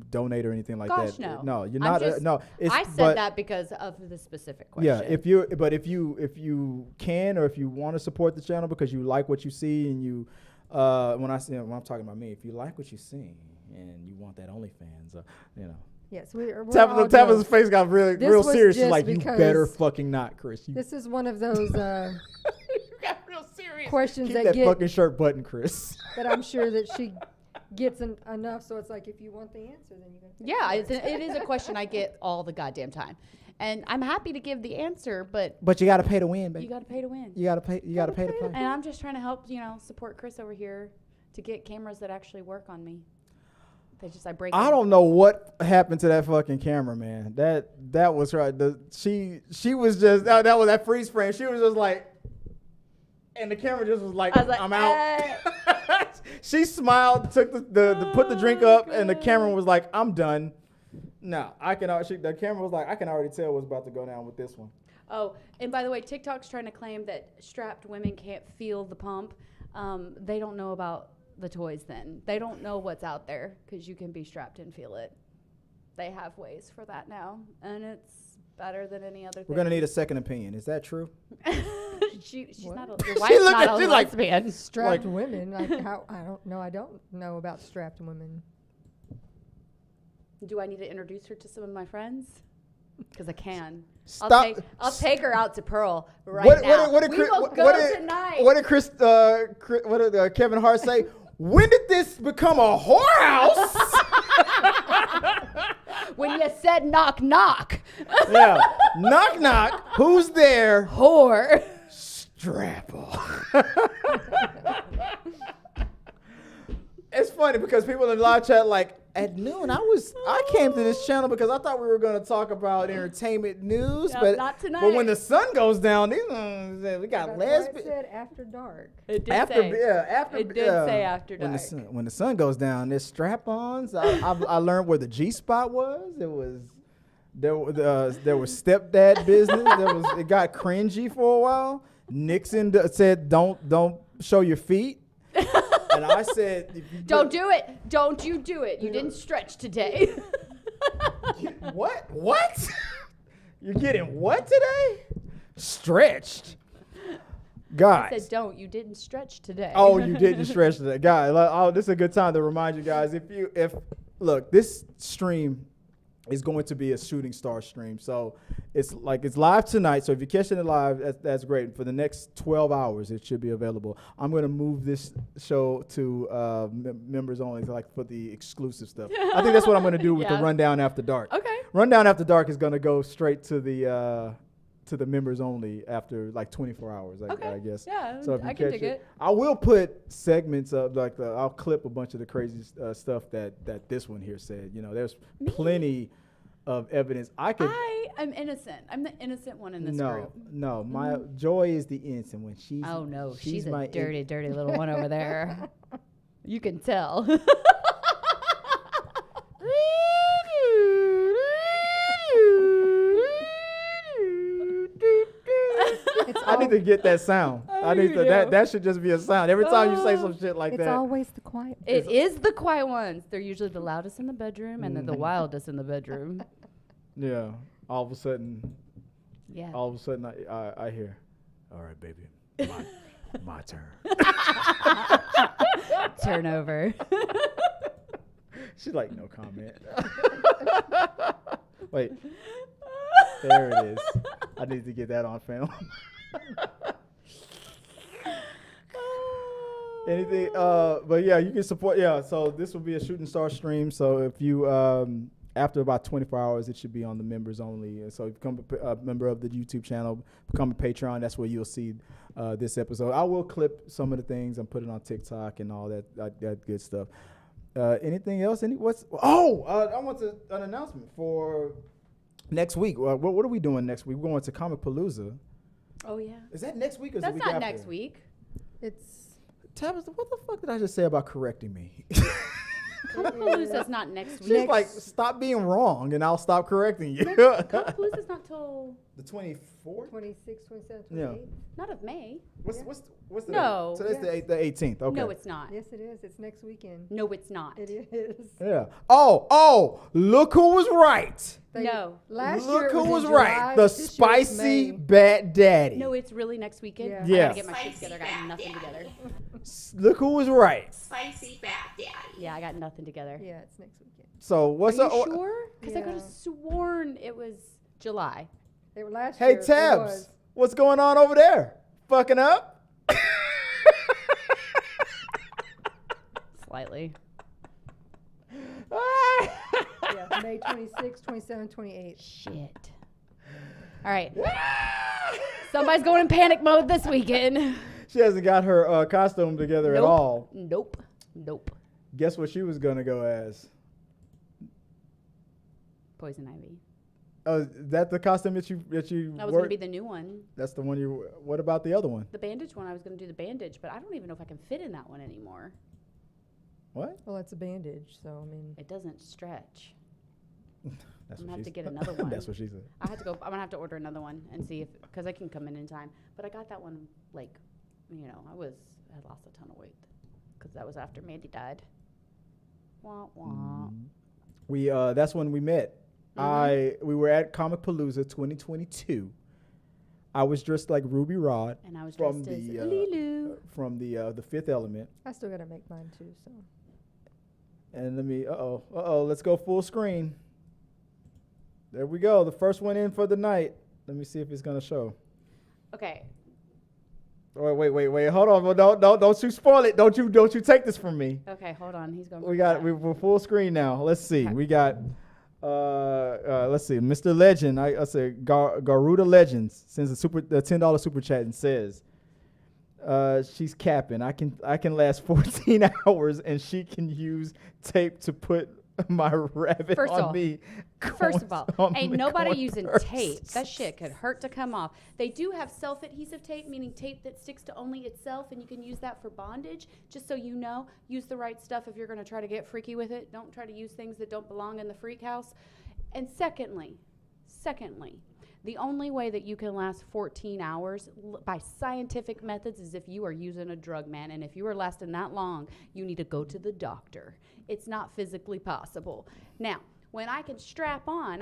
donate or anything like Gosh, that. no. No, you're I'm not. just- No, I said that because of the specific question. yeah, if you can or if you want to support the channel because you like what you see and you when I'm talking about me, if you like what you see and you want that OnlyFans, Yes, we're all Tabitha's good. face got real This was serious. She's just like, you because better fucking not, Chris. You This is one of those got real serious. questions keep that that get fucking shirt button, Chris. that I'm sure that she gets enough. So it's like, if you want the answer, then you can. Yeah, it is a question I get all the goddamn time, and I'm happy to give the answer, but But you got to pay to win, baby. you got to pay to win. You got to pay. You got to pay to play. And I'm just trying to help, support Chris over here to get cameras that actually work on me. I break. I them. don't know what happened to that fucking camera, man. That was right. She was just that was that freeze frame. She was just like, and the camera just was like, I was like, I'm out. She smiled, took the put the drink up, and the camera was like, I'm done. No, the camera was like, I can already tell what's about to go down with this one. Oh, and by the way, TikTok's trying to claim that strapped women can't feel the pump. They don't know about the toys then. They don't know what's out there because you can be strapped and feel it. They have ways for that now, and it's better than any other thing. We're gonna need a second opinion. Is that true? She's What? not a, your She wife's looked not at a you like- lesbian. Strapped women. Like, how? I don't know about strapped women. Do I need to introduce her to some of my friends? Because I can. Stop. I'll take her out to Pearl right now. What did we Chris- will what go did- tonight. What did Kevin Hart say? When did this become a whorehouse? When you said knock knock. Yeah. Knock knock. Who's there? Whore. Strapple. It's funny because people in the live chat like at noon I came to this channel because I thought we were going to talk about entertainment news, No, but not tonight. But when the sun goes down, we got It lesbian. said after dark. It did After say. it It did say after dark. When the sun goes down, there's strap-ons. I learned where the G spot was. There was STEPDAD business. It got cringy for a while. Nixon said don't show your feet, and I said if you Don't do it. Don't you do it. You didn't stretch today. What? You're getting what today? Stretched. I Guys. said don't. You didn't stretch today. Oh, you didn't stretch that, guys. This is a good time to remind you guys. Look, this stream is going to be a shooting star stream, so it's live tonight. So if you're catching it live, that's great. For the next 12 hours, it should be available. I'm going to move this show to members only, for the exclusive stuff. I think that's what I'm going to do with the Yeah. Rundown After Dark. Okay. Rundown After Dark is going to go straight to the to the members only after like 24 hours, I guess. Yeah, So if you I can catch dig it. I will put segments of I'll clip a bunch of the crazy stuff that this one here said. You know, there's plenty of evidence. I am innocent. I'm the innocent one in this group. No, my Joy is the innocent one. Oh no, she's my a dirty, dirty little one over there. You can tell. I need to get that sound. I need to that should just be a sound every time you say some shit like It's that. always the quiet. It is the quiet ones. They're usually the loudest in the bedroom and they're the wildest in the bedroom. Yeah. All of a sudden, Yeah. I hear, all right, baby, my turn. Turn over. She's like, no comment. Wait. There it is. I need to get that on film. Anything, but yeah, you can support. Yeah, so this will be a shooting star stream. So if you, after about 24 hours, it should be on the members only. And so if you become a member of the YouTube channel, become a Patreon. That's where you'll see this episode. I will clip some of the things and put it on TikTok and all that good stuff. Anything else? I want an announcement for next week. What are we doing next week? We're going to Comic Palooza. Oh yeah. Is that next week or is That's the week not after? next week. It's Tabitha, what the fuck did I just say about correcting me? Comapalooza's not next week. She's like, stop being wrong and I'll stop correcting you. Comapalooza's not till The 24th? 26, 27, Yeah. 28. not of May. What's the No. date? So that's the 18th. Okay. No, it's not. Yes, it is. It's next weekend. No, it's not. It is. Yeah. Oh, look who was right. No. Last year Look it who was in right. July, The this year it's spicy May. Bat Daddy. No, it's really next weekend. Yeah. I Yeah. gotta get my shit together. I got Spicy nothing Bad together. Look who was right. Spicy Bad Daddy. Yeah, I got nothing together. Yeah, it's next weekend. So what's Are up? you sure? Because I could Yeah. have sworn it was July. They were last Hey year. it Tabs, was. what's going on over there? Fucking up? Slightly. Yeah, May 26, 27, 28. Shit. All right. Somebody's going in panic mode this weekend. She hasn't got her costume together at all. Nope. Guess what she was gonna go as? Poison ivy. Is that the costume that you That was wore? gonna be the new one. That's the one you. What about the other one? The bandage one. I was gonna do the bandage, but I don't even know if I can fit in that one anymore. What? Well, it's a bandage, so I mean. It doesn't stretch. That's I'm what gonna have she to get said. another one. That's what she said. I had to go. I'm gonna have to order another one and see if, because I can come in time. But I got that one like, I had lost a ton of weight because that was after Mandy died. Wah wah. We that's when we met. We were at Comic Palooza 2022. I was dressed like Ruby Rod And I was from dressed as the Lilu. from the Fifth Element. I still got to make mine too, so. And let's go full screen. There we go. The first one in for the night. Let me see if it's gonna show. Okay. Oh, wait. Hold on. Well, don't you spoil it. Don't you take this from me. Okay. Hold on. He's going. We're full screen now. Let's see. Okay. We got let's see. Mr. Legend. I say Garuda Legends sends the $10 super chat and says, she's capping. I can last 14 hours and she can use tape to put my rabbit First on of all- me. First of all, ain't nobody corn using bursts. tape. That shit could hurt to come off. They do have self-adhesive tape, meaning tape that sticks to only itself, and you can use that for bondage. Just so you know, use the right stuff if you're going to try to get freaky with it. Don't try to use things that don't belong in the freak house. And secondly, the only way that you can last 14 hours by scientific methods is if you are using a drug, man. And if you are lasting that long, you need to go to the doctor. It's not physically possible. Now, when I can strap on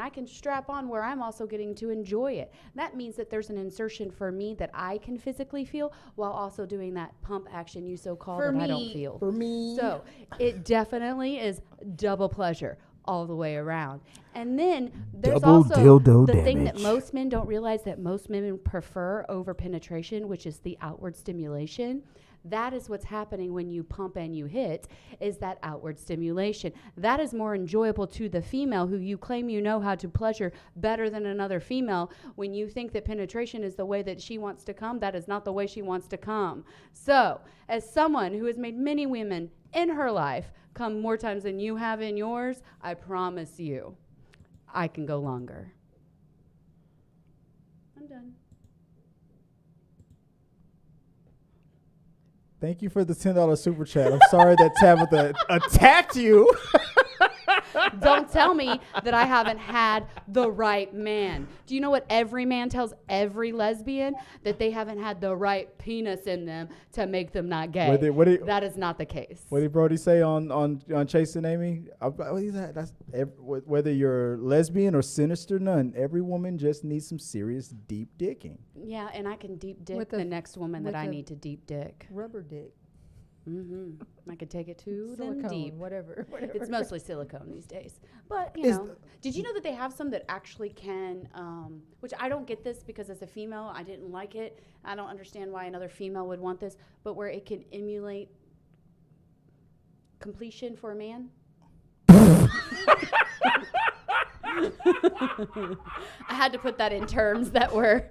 where I'm also getting to enjoy it. That means that there's an insertion for me that I can physically feel while also doing that pump action you so-called that I don't feel. For me. So it definitely is double pleasure. all the way around. And then there's Double also dildo the thing that damage. most men don't realize that most women prefer over penetration, which is the outward stimulation. That is what's happening when you pump and you hit, is that outward stimulation. That is more enjoyable to the female who you claim you know how to pleasure better than another female. When you think that penetration is the way that she wants to come, that is not the way she wants to come. So, as someone who has made many women in her life come more times than you have in yours, I promise you, I can go longer. I'm done. Thank you for the $10 super chat. I'm sorry that Tabatha attacked you. Don't tell me that I haven't had the right man. Do you know what every man tells every lesbian? That they haven't had the right penis in them to make them not gay. That is not the case. What did Brody say on Chasing Amy? Whether you're lesbian or sinister nun, every woman just needs some serious deep dicking. Yeah, and I can deep dick With the a- next woman that with I a need to deep dick. Rubber dick. Mm-hmm. I could take it to them Silicone, deep. whatever. It's mostly silicone these days. But, Is did you know that they have some that actually can, which I don't get this because as a female, I didn't like it. I don't understand why another female would want this, but where it can emulate completion for a man. I had to put that in terms that were...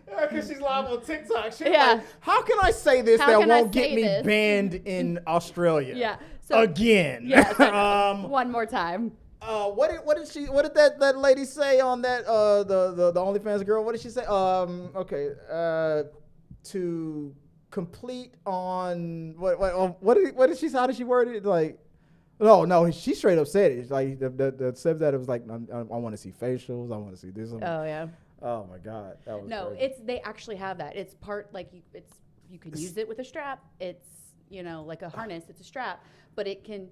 Yeah, because she's live on TikTok. She's Yeah. like, how can I say this How that can I won't get say me this? banned in Australia? Yeah. So, Again. yeah. So one more time. What did that lady say on that the OnlyFans girl? What did she say? To complete on what did she how did she word it? Like, no, she straight up said it. It's like the STEPDAD was like, I want to see facials, I want to see this. Oh yeah. Oh my God, that was No, crazy. they actually have that. It's part like you can use it with a strap. It's like a harness. It's a strap, but it can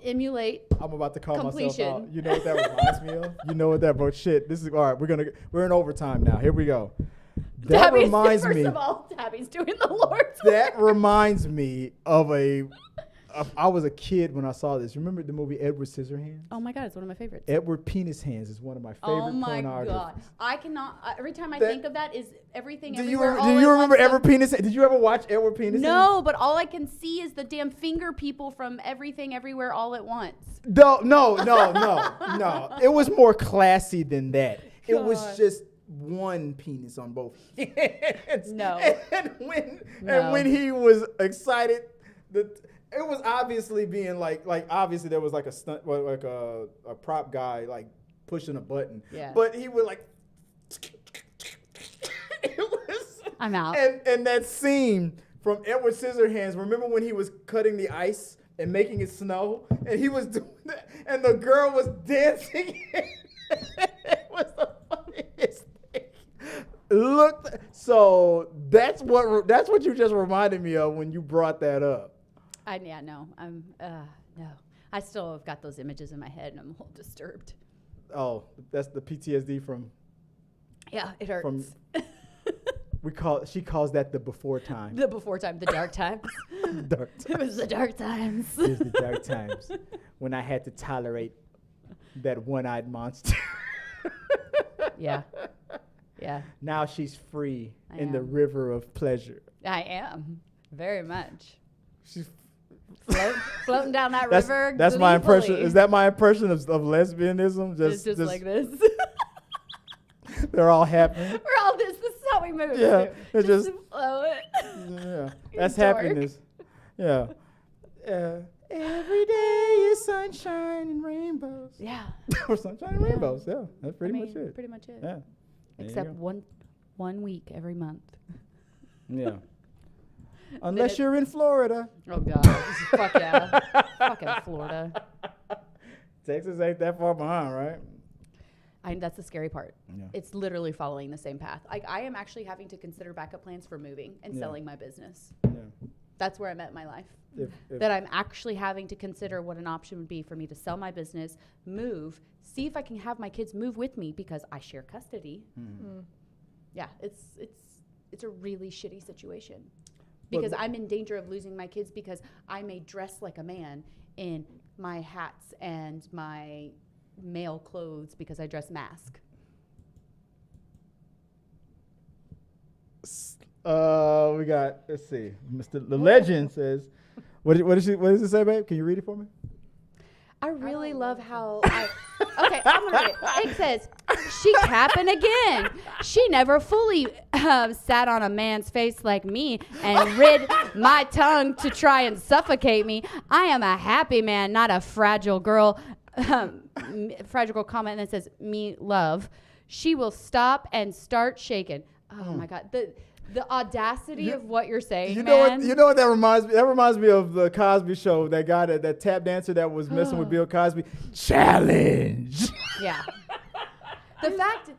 emulate. I'm about to call myself completion. out. You know what that reminds me of? You know what that bro shit. This is all right. We're in overtime now. Here we go. That Tabby's, reminds first me. of all, Tabby's doing the Lord's That work. reminds me of I was a kid when I saw this. Remember the movie Edward Scissorhands? Oh my God, it's one of my favorites. Edward Penis Hands is one of my favorite Oh my pornographers. God, I cannot. Every time I That- think of that is everything. Do Everywhere, you all at remember once, Edward Penis? Did you ever watch Edward Penis? No, but all I can see is the damn finger people from Everything Everywhere All at Once. No. It was more classy than that. It was God. just one penis on both hands. No. And No. when he was excited, it was obviously being like obviously there was like a stunt, like a prop guy like pushing a button. Yeah. But he would like. It was. I'm out. And that scene from Edward Scissorhands. Remember when he was cutting the ice and making it snow, and he was doing that, and the girl was dancing. It was the funniest thing. Look, so that's what you just reminded me of when you brought that up. No. No. I still have got those images in my head, and I'm a little disturbed. Oh, that's the PTSD from. Yeah, it hurts. From she calls that the before time. The before time, the dark times. Dark It was the dark times. It was the dark times when I had to tolerate that one-eyed monster. Yeah. Yeah, Now she's free I in the am. river of pleasure. I am. Very much. She's Floating down that that's, river. that's my impression. gleefully. Is that my impression of lesbianism? It's just like this. They're all happy. We're all this. This is how we move. Yeah, too. it's just- to flow it. Yeah, that's Dork. happiness. Yeah. Every day is sunshine and rainbows. Yeah. Or sunshine and rainbows. Yeah, that's pretty much it. Pretty much it. Yeah. There you Except go. one week every month. Yeah. Unless it- you're in Florida. Oh God. Fuck yeah. Fucking Florida. Texas ain't that far behind, right? That's the scary part. Yeah. It's literally following the same path. Like I am actually having to consider backup plans for moving and Yeah. selling my business. Yeah. That's where I'm at in my life. If That I'm actually having to consider what an option would be for me to sell my business, move, see if I can have my kids move with me because I share custody. Yeah, it's a really shitty situation. Because I'm in danger of losing my kids because I may dress like a man in my hats and my male clothes because I dress mask. We got, let's see, The Legend says, what does it say, babe? Can you read it for me? I really love how okay, I'm gonna read it. It says, she capping again. She never fully sat on a man's face like me and rid my tongue to try and suffocate me. I am a happy man, not a fragile girl. Fragile girl comment, and it says, me love. She will stop and start shaking. Oh my God. The audacity of what you're saying, man. You know what that reminds me? That reminds me of the Cosby Show. That guy, that tap dancer that was messing with Bill Cosby. Challenge. Yeah.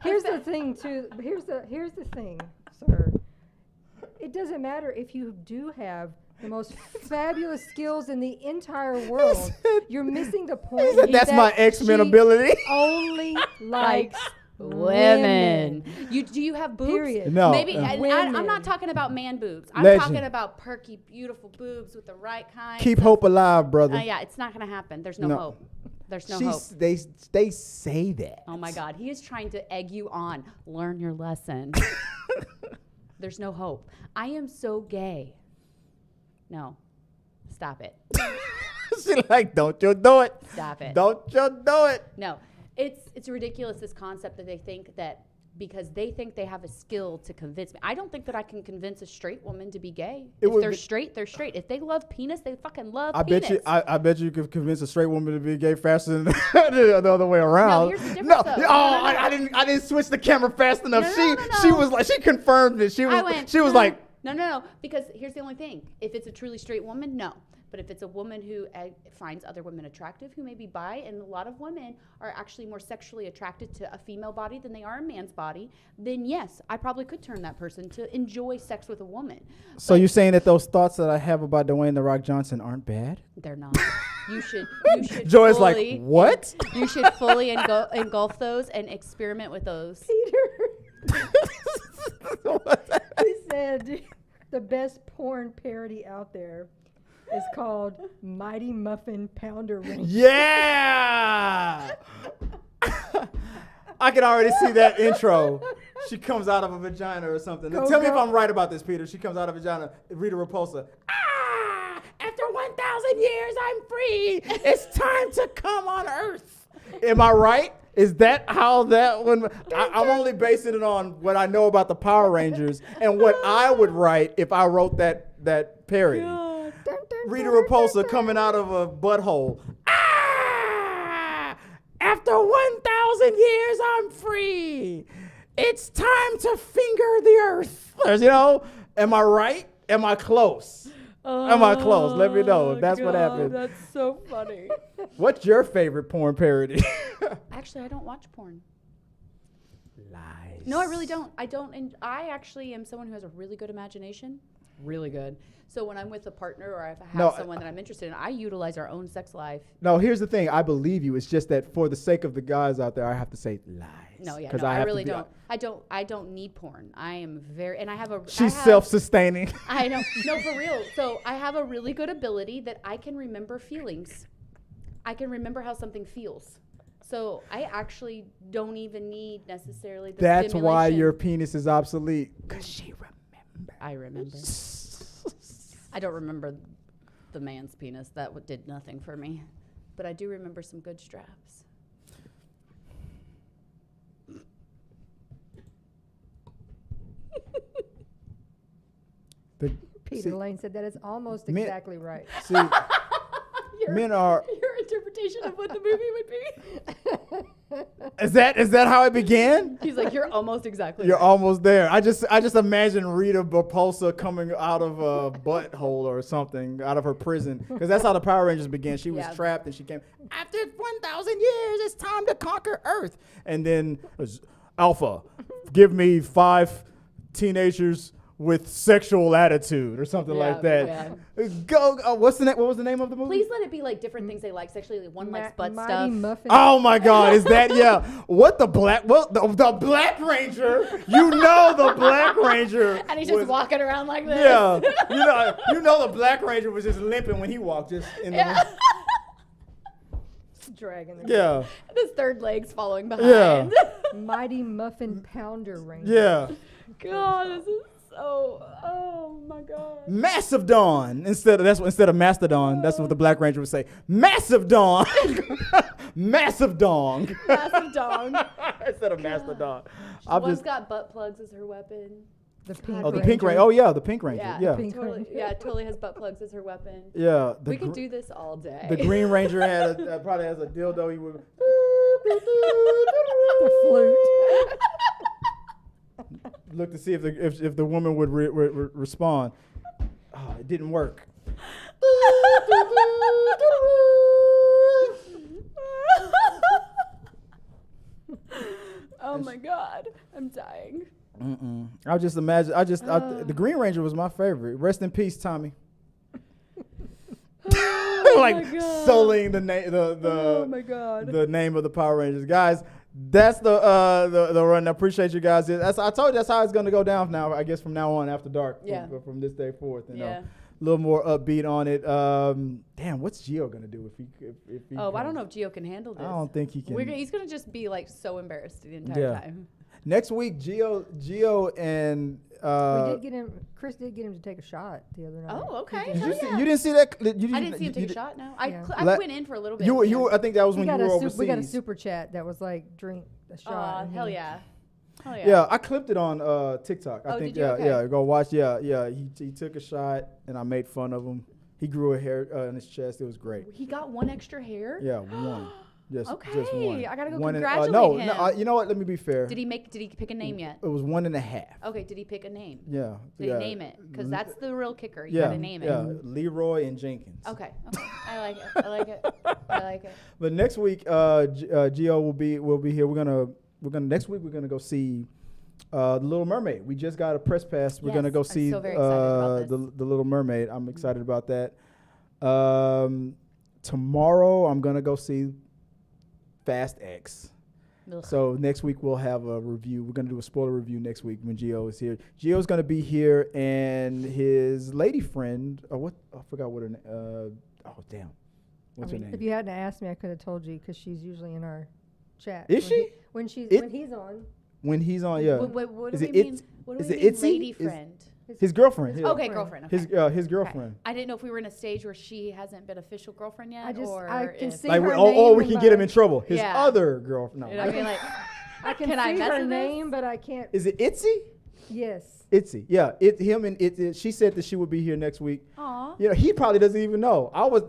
Here's the thing, too. Here's the thing, sir. It doesn't matter if you do have the most fabulous skills in the entire world. You're missing the point. That's my X-Men ability. Only likes women. Do you have boobs? Period. No. Maybe I'm not talking about man boobs. I'm Legend. talking about perky, beautiful boobs with the right kind. Keep hope alive, brother. Yeah, it's not going to happen. There's no hope. There's no hope. They say that. Oh my God, he is trying to egg you on. Learn your lesson. There's no hope. I am so gay. No, stop it. She's like, don't you do it. Stop it. Don't you do it. No, it's ridiculous, this concept that they think that because they think they have a skill to convince me. I don't think that I can convince a straight woman to be gay. If they're straight, they're straight. If they love penis, they fucking love penis. I bet you could convince a straight woman to be gay faster than the other way around. No, here's the difference, though. I didn't switch the camera fast enough. She was like, she confirmed it. She was like, no, because here's the only thing. If it's a truly straight woman, no. But if it's a woman who finds other women attractive, who may be bi, and a lot of women are actually more sexually attracted to a female body than they are a man's body, then yes, I probably could turn that person to enjoy sex with a woman. So you're saying that those thoughts that I have about Dwayne The Rock Johnson aren't bad? They're not. You should Joy's like, what? You should fully engulf those and experiment with those. Peter. He said the best porn parody out there is called Mighty Muffin Pounder Ring. Yeah! I can already see that intro. She comes out of a vagina or something. Tell me if I'm right about this, Peter. She comes out of a vagina. Rita Repulsa. After 1,000 years, I'm free. It's time to come on Earth. Am I right? Is that how that one? I'm only basing it on what I know about the Power Rangers and what I would write if I wrote that parody. God. Rita Repulsa coming out of a butthole. After 1,000 years, I'm free. It's time to finger the earth. Am I right? Am I close? Am I close? Let me know if that's what happened. That's so funny. What's your favorite porn parody? Actually, I don't watch porn. Lies. No, I really don't. I actually am someone who has a really good imagination. Really good. So when I'm with a partner or if I have someone that I'm interested in, I utilize our own sex life. No, here's the thing. I believe you. It's just that for the sake of the guys out there, I have to say lies. No, yeah, no, I really don't. I don't need porn. I am and I have a. She's self-sustaining. I know. No, for real. So I have a really good ability that I can remember feelings. I can remember how something feels. So I actually don't even need necessarily the That's stimulation. why your penis is obsolete. Because she remembers. I remember. I don't remember the man's penis. That did nothing for me. But I do remember some good straps. Peter Lane said that is almost exactly right. See, men are. Your interpretation of what the movie would be. Is that how it began? He's like, you're almost exactly You're right. almost there. I just imagine Rita Repulsa coming out of a butthole or something, out of her prison, because that's how the Power Rangers began. She was trapped and she came. After 1,000 years, it's time to conquer Earth. And then it was, Alpha, give me 5 teenagers with sexual attitude or something like that. Yeah. Go. What was the name of the movie? Please let it be like different things they like sexually. Like one likes butt Mighty stuff. Muffin. Oh my God! Is that What the Black? Well, the Black Ranger. The Black Ranger. And he's just walking around like this. Yeah, the Black Ranger was just limping when he walked, just in the. Dragging the Yeah. And his third leg's following behind. Yeah. Mighty Muffin Pounder Ranger. Yeah. God, this is so. Oh my God. Massive Dawn instead of Mastodon. That's what the Black Ranger would say. Massive Dawn. Massive Dong. Massive dong. Instead of Mastodon. One's got butt plugs as her weapon. The Pink Oh, the Ranger. Pink Ranger. Oh yeah, the Pink Ranger. Yeah, Yeah. Pink totally. Ranger. Yeah, totally has butt plugs as her weapon. Yeah. We could do this all day. The Green Ranger probably has a dildo. He would. The flute. Look to see if the woman would respond. Oh, it didn't work. Oh my God, I'm dying. I just imagine. The Green Ranger was my favorite. Rest in peace, Tommy. Like my God. sullying the name, Oh my God. the name of the Power Rangers, guys. That's the run. I appreciate you guys. I told you that's how it's gonna go down now. I guess from now on after dark. Yeah. From this day forth, you know, Yeah. a little more upbeat on it. Damn, what's Gio gonna do if he? Oh, I don't know if Gio can handle this. I don't think he can. He's gonna just be like so embarrassed the entire time. Next week, Gio and We did get him. Chris did get him to take a shot the other night. Oh, okay. Did Hell you, see, yeah. you didn't see that? I didn't see him take a shot. No, Yeah. I La- went in for a little bit. You yeah. I think that was when you were overseas. We got a super chat that was like drink a shot. Aw, and hell he- yeah. Hell yeah. Yeah, I clipped it on TikTok. I Oh, think did you? Okay. yeah, go watch. Yeah. He took a shot and I made fun of him. He grew a hair on his chest. It was great. He got one extra hair. Yeah, one. Just one. Okay, I gotta go One congratulate no, him. No, you know what? Let me be fair. Did he pick a name yet? It was 1.5. Okay, did he pick a name? Yeah. Did yeah. he name it? Because that's the real kicker. You yeah, gotta name it. Yeah, Leroy and Jenkins. Okay. I like it. I like it. I like it. But next week, Gio will be here. We're gonna next week we're gonna go see The Little Mermaid. We just got a press pass. We're gonna Yes, go I'm see so very excited about the Little Mermaid. I'm excited about that. Tomorrow I'm gonna go see Fast X. Ugh. So next week we'll have a review. We're gonna do a spoiler review next week when Gio is here. Gio's gonna be here, and his lady friend. I forgot what her name. Oh damn, what's her name? If you hadn't asked me, I could have told you because she's usually in our chat. Is she? When he's on. When he's on, yeah. What Is do it we mean? it- What is do we it mean, Itzy? lady Is- friend? His girlfriend. yeah. Okay, girlfriend. Okay. His girlfriend. I didn't know if we were in a stage where she hasn't been official girlfriend yet, I or can if, see Like, her or name we and can get him my- in trouble. His Yeah. other girlfriend. No. You know what I mean? Like, I can Can I see mess her with this? name, but I can't. Is it Itzy? Yes. Itzy. Yeah. Him and Itzy. She said that she would be here next week. aw. You know, he probably doesn't even know. I was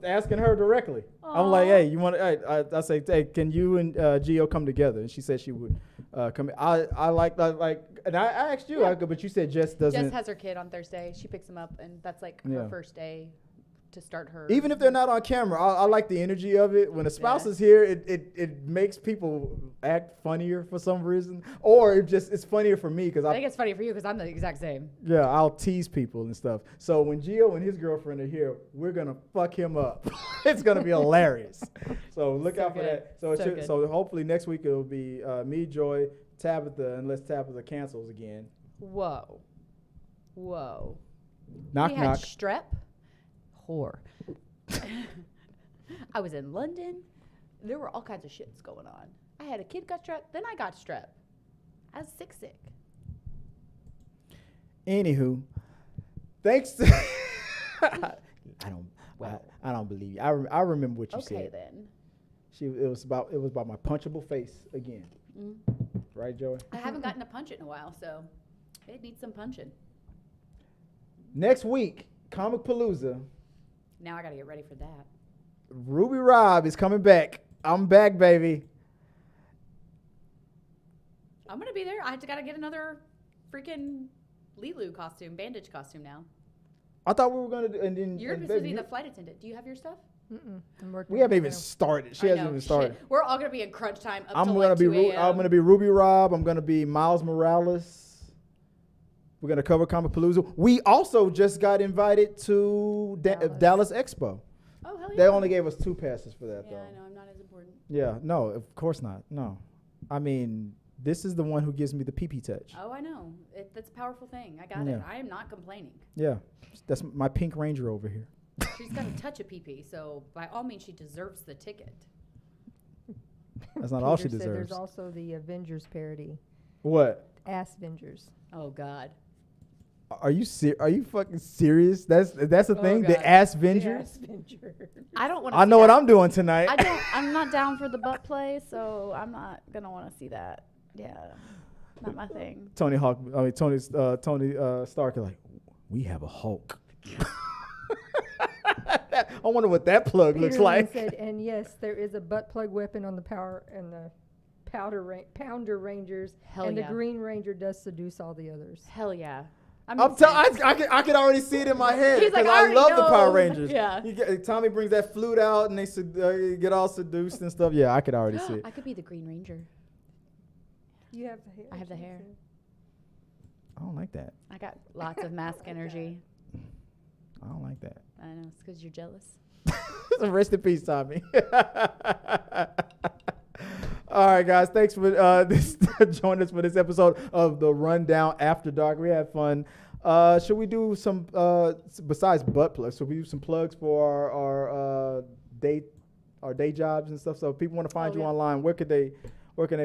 asking her directly. I'm like, Aw. hey, you want to? I say, hey, can you and Gio come together? And she said she would come. I like, and I asked you, Yeah. but you said Jess doesn't. Jess has her kid on Thursday. She picks him up, and that's like Yeah. her first day to start her. Even if they're not on camera, I like the energy of it. When a spouse Yeah. is here, it makes people act funnier for some reason, or it's funnier for me because I think it's funny for you because I'm the exact same. I'll tease people and stuff. So when Gio and his girlfriend are here, we're gonna fuck him up. It's gonna be hilarious. So look So out for good. that. So So good. so hopefully next week it'll be me, Joy, Tabatha, unless Tabatha cancels again. Whoa. Knock We had knock. strep. Whore. I was in London. There were all kinds of shits going on. I had a kid got strep, then I got strep. I was sick. Anywho, thanks. To I don't believe you. I remember what you Okay said. then. It was about my punchable face again. Right, Joey? I haven't gotten a punch it in a while, so it needs some punching. Next week, Comic Palooza. Now I gotta get ready for that. Ruby Rob is coming back. I'm back, baby. I'm gonna be there. I gotta get another freaking Lilu costume, bandage costume now. I thought we were gonna do, and then You're and supposed to baby, be the flight attendant. Do you have your stuff? I'm working we haven't on it even now. started. She I hasn't know, even shit. started. We're all gonna be in crunch time up I'm till gonna like be 2 a.m. I'm gonna be Ruby Rob. I'm gonna be Miles Morales. We're gonna cover Comic Palooza. We also just got invited to Dallas Expo. Oh hell yeah! They only gave us 2 passes for that, Yeah, though. I know. I'm not as important. Yeah, no, of course not. No, I mean, this is the one who gives me the pee-pee touch. Oh, I know. That's a powerful thing. I got Yeah. it. I am not complaining. Yeah, that's my Pink Ranger over here. She's got to touch a pee-pee, so by all means, she deserves the ticket. That's not all she Peter said deserves. there's also the Avengers parody. What? Ass Vengers. Oh God. Are you Are you fucking serious? That's the thing. God. The ass Vengers. Ass Venger. I don't want to. I know what I'm doing tonight. I'm not down for the butt play, so I'm not gonna want to see that. Yeah, not my thing. Tony Stark is like, we have a Hulk. I wonder what that plug Peter looks Lynn like. said, and yes, there is a butt plug weapon on the Pounder Rangers, Hell and yeah. the Green Ranger does seduce all the others. Hell yeah. I can already see it in my head He's like, because I already love the Power know. Rangers. Yeah. Tommy brings that flute out and they get all seduced and stuff. Yeah, I could already see it. I could be the Green Ranger. You have the hair. I have the hair. I don't like that. I got lots of mask energy. I don't like that. I know it's because you're jealous. Rest in peace, Tommy. All right, guys. Thanks for joining us for this episode of the Rundown After Dark. We had fun. Should we do some besides butt plugs? Should we do some plugs for our day jobs and stuff? So if people want to find you online, where can they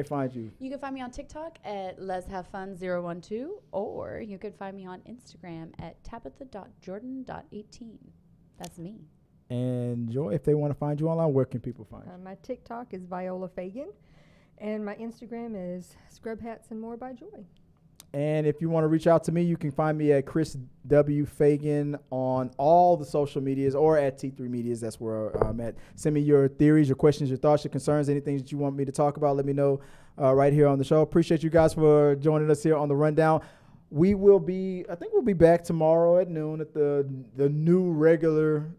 find you? You can find me on TikTok at LesHaveFun012, or you can find me on Instagram at Tabatha.Jordan.18. That's me. And Joy, if they want to find you online, where can people find you? My TikTok is Viola Fagan, and my Instagram is Scrub Hats and More by Joy. And if you want to reach out to me, you can find me at Chris W. Fagan on all the social medias or at T3 Medias. That's where I'm at. Send me your theories, your questions, your thoughts, your concerns, anything that you want me to talk about. Let me know right here on the show. Appreciate you guys for joining us here on the Rundown. I think we'll be back tomorrow at noon at the new regular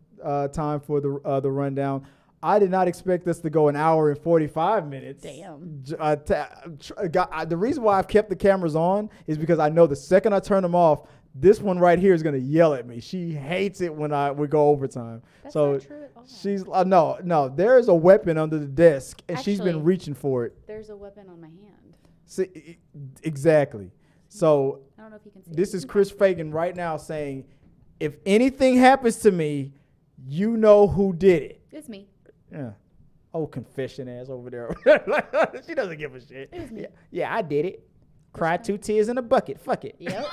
time for the Rundown. I did not expect us to go an hour and 45 minutes. Damn. The reason why I've kept the cameras on is because I know the second I turn them off, this one right here is going to yell at me. She hates it when we go overtime. That's so not true at all. she's no. There is a weapon under the desk, and she's been Actually, reaching for it. There's a weapon on my hand. See, exactly. So I don't know if you can see this it. is Chris Fagan right now saying, if anything happens to me, you know who did it. It's me. Yeah. Oh, confession ass over there. She doesn't give a shit. Yeah, I did it. Cried 2 tears in a bucket. Fuck it. Yep.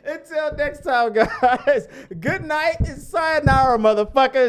Until next time, guys. Good night and sayonara, motherfuckers.